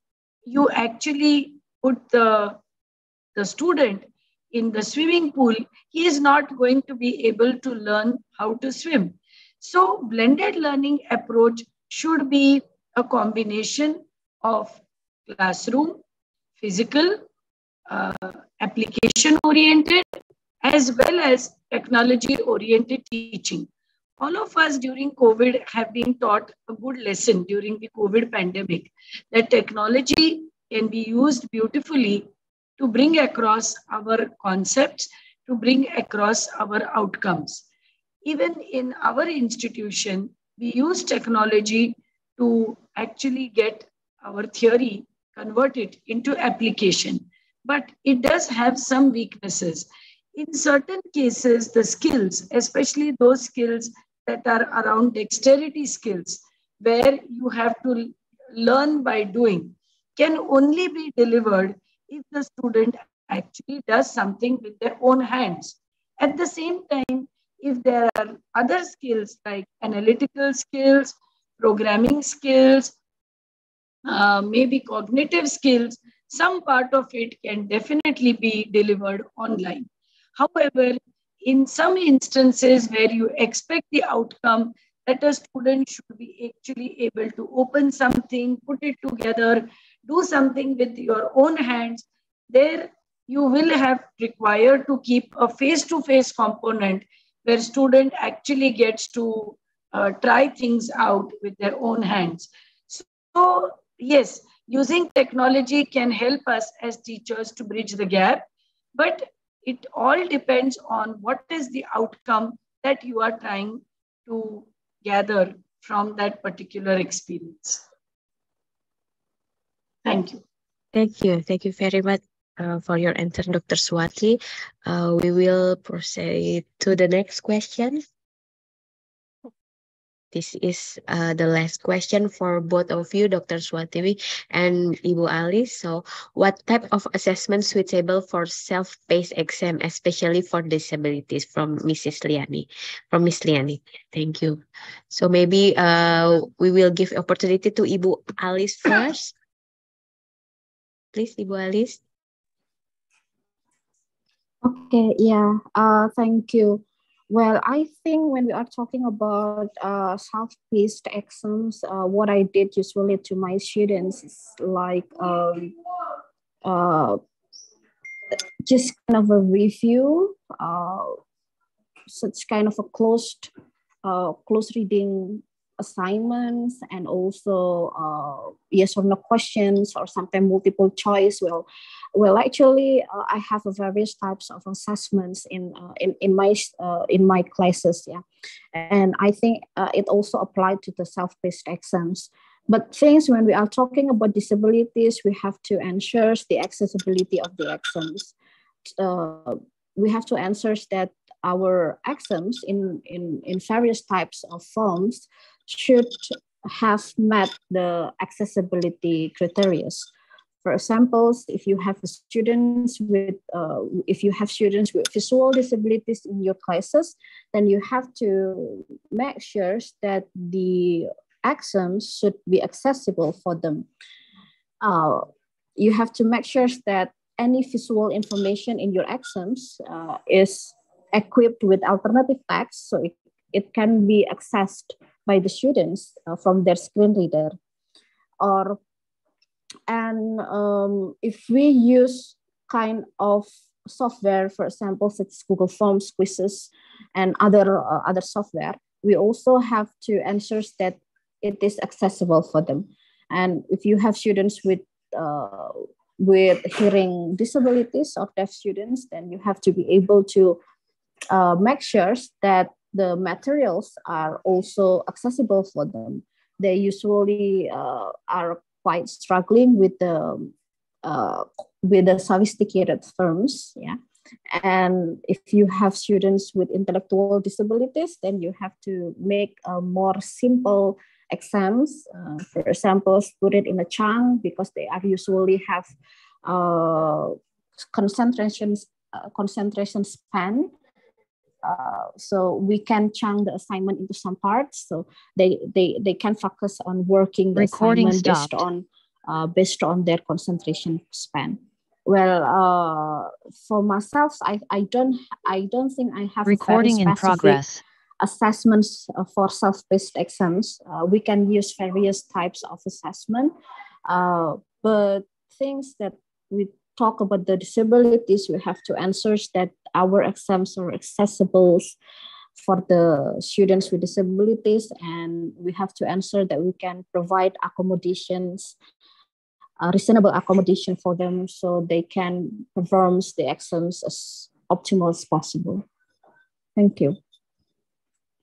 you actually put the student in the swimming pool, he is not going to be able to learn how to swim. So blended learning approach should be a combination of classroom, physical, application-oriented, as well as technology-oriented teaching. All of us during COVID have been taught a good lesson during the COVID pandemic, that technology can be used beautifully to bring across our concepts, to bring across our outcomes. Even in our institution, we use technology to actually get our theory converted into application. But it does have some weaknesses. In certain cases, the skills, especially those skills that are around dexterity skills, where you have to learn by doing, can only be delivered if the student actually does something with their own hands. At the same time, if there are other skills like analytical skills, programming skills, maybe cognitive skills, some part of it can definitely be delivered online. However, in some instances where you expect the outcome that a student should be actually able to open something, put it together, do something with your own hands, there you will have required to keep a face-to-face component where student actually gets to try things out with their own hands. So yes, using technology can help us as teachers to bridge the gap, but it all depends on what is the outcome that you are trying to gather from that particular experience. Thank you. Thank you. Thank you very much for your answer, Dr. Swati. We will proceed to the next question. This is the last question for both of you, Dr. Swati and Ibu Alice. So, what type of assessment suitable for self-paced exam, especially for disabilities, from Mrs. Liani? From Miss Liani. Thank you. So maybe we will give opportunity to Ibu Alice first. Please, Ibu Alice. Okay, yeah, thank you. Well, I think when we are talking about self-paced exams, what I did usually to my students is like just kind of a review, such kind of a close reading assignments, and also yes or no questions, or sometimes multiple choice. Well, actually, I have a various types of assessments in my classes, yeah, and I think it also applied to the self-paced exams. But things when we are talking about disabilities, we have to ensure the accessibility of the exams. We have to ensure that our exams in various types of forms should have met the accessibility criteria. For example, if you have students with visual disabilities in your classes, then you have to make sure that the exams should be accessible for them. You have to make sure that any visual information in your exams is equipped with alternative text, so it can be accessed by the students from their screen reader. If we use kind of software, for example, such as Google Forms, quizzes, and other software, we also have to ensure that it is accessible for them. And if you have students with hearing disabilities or deaf students, then you have to be able to make sure that the materials are also accessible for them. They usually are quite struggling with the sophisticated terms, yeah. And if you have students with intellectual disabilities, then you have to make more simple exams. For example, put it in a chunk, because they are usually have concentration span. So we can chunk the assignment into some parts, so they can focus on working the assignment based on their concentration span. Well, for myself, I don't think I have recording in progress assessments for self-paced exams. We can use various types of assessment, but things that we talk about the disabilities, we have to ensure that our exams are accessible for the students with disabilities, and we have to ensure that we can provide accommodations, reasonable accommodation for them, so they can perform the exams as optimal as possible. Thank you.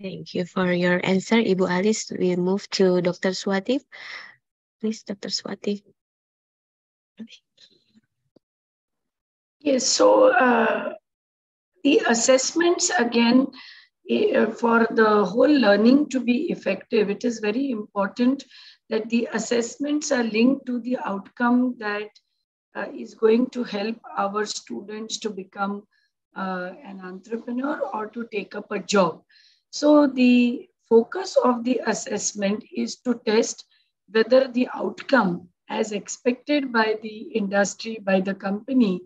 Thank you for your answer, Ibu Alice. We move to Dr. Swati. Please, Dr. Swati. Yes, so the assessments, again, for the whole learning to be effective, it is very important that the assessments are linked to the outcome that is going to help our students to become an entrepreneur or to take up a job. So the focus of the assessment is to test whether the outcome as expected by the industry, by the company,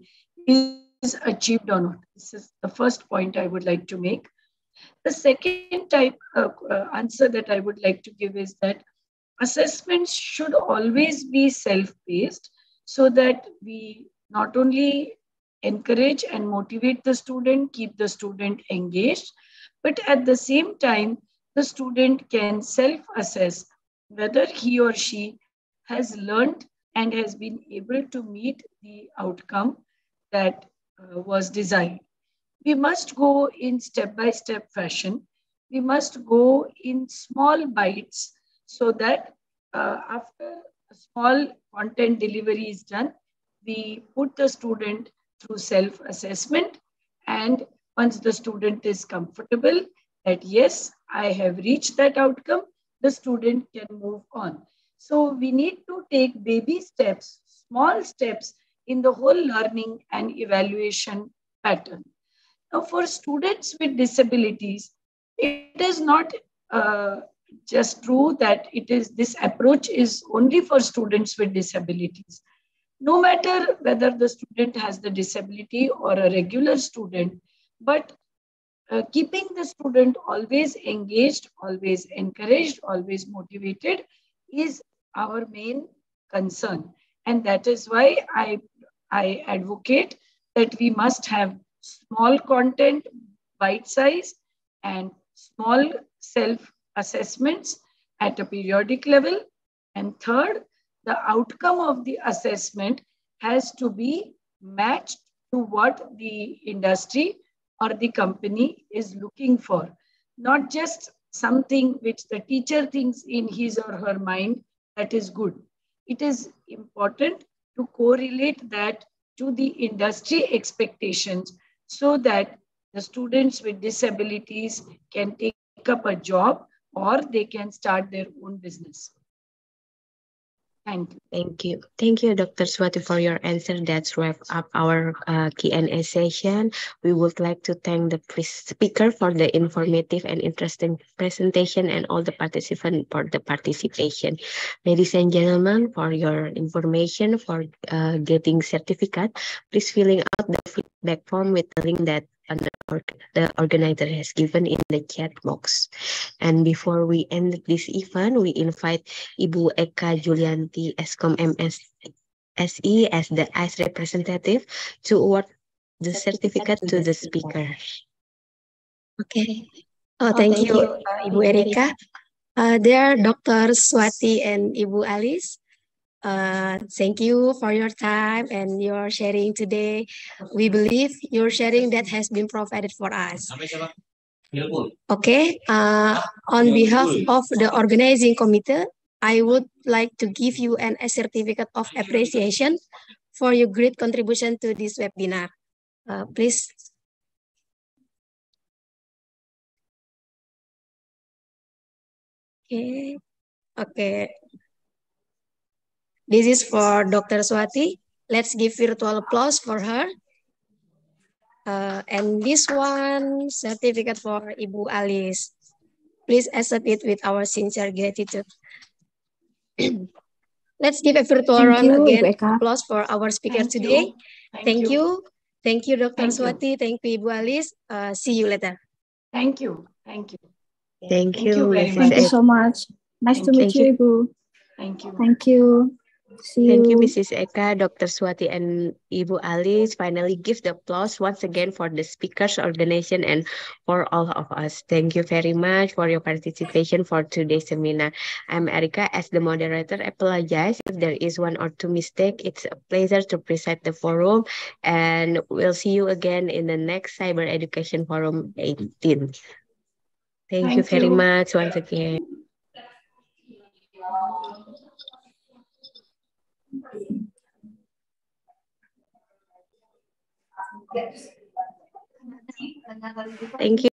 is achieved or not. This is the first point I would like to make. The second type of answer that I would like to give is that assessments should always be self-paced so that we not only encourage and motivate the student, keep the student engaged, but at the same time, the student can self-assess whether he or she has learned and has been able to meet the outcome that was desired. We must go in step-by-step fashion. We must go in small bites so that after a small content delivery is done, we put the student through self-assessment, and once the student is comfortable that yes, I have reached that outcome, the student can move on. So we need to take baby steps, small steps in the whole learning and evaluation pattern. Now, for students with disabilities, it is not just true that this approach is only for students with disabilities. No matter whether the student has the disability or a regular student, but keeping the student always engaged, always encouraged, always motivated is our main concern. And that is why I advocate that we must have small content, bite size, and small self-assessments at a periodic level. And third, the outcome of the assessment has to be matched to what the industry or the company is looking for, not just something which the teacher thinks in his or her mind that is good. It is important to correlate that to the industry expectations so that the students with disabilities can take up a job or they can start their own business. Thank you. Thank you. Thank you, Dr. Swati, for your answer. That's wrap up our Q&A session. We would like to thank the speaker for the informative and interesting presentation and all the participants for the participation. Ladies and gentlemen, for your information for getting certificate, please filling out the feedback form with the link that the organizer has given in the chat box. And before we end this event, we invite Ibu Eka Julianti Eskom M.Sc as the ICE representative to award the certificate to the speaker. Okay. Thank you, Ibu Erika. Dear Dr. Swati and Ibu Alice, thank you for your time and your sharing today. We believe your sharing that has been provided for us. Okay, on behalf of the organizing committee, I would like to give you a certificate of appreciation for your great contribution to this webinar. Please. Okay. This is for Dr. Swati. Let's give virtual applause for her. And this one, certificate for Ibu Alice. Please accept it with our sincere gratitude. Let's give a virtual round again. Applause for our speaker today. Thank you. Thank you, Dr. Swati. Thank you, Ibu Alice. See you later. Thank you. Thank you. Thank you very much. Thank you so much. Nice to meet you, Ibu. Thank you. Thank you. Thank you, Mrs. Eka, Dr. Swati, and Ibu Alice. Finally, give the applause once again for the speakers, organization, and for all of us. Thank you very much for your participation for today's seminar. I'm Erika. As the moderator, I apologize if there is one or two mistake. It's a pleasure to present the forum, and we'll see you again in the next Cyber Education Forum 18. Thank you very much once again. Thank you.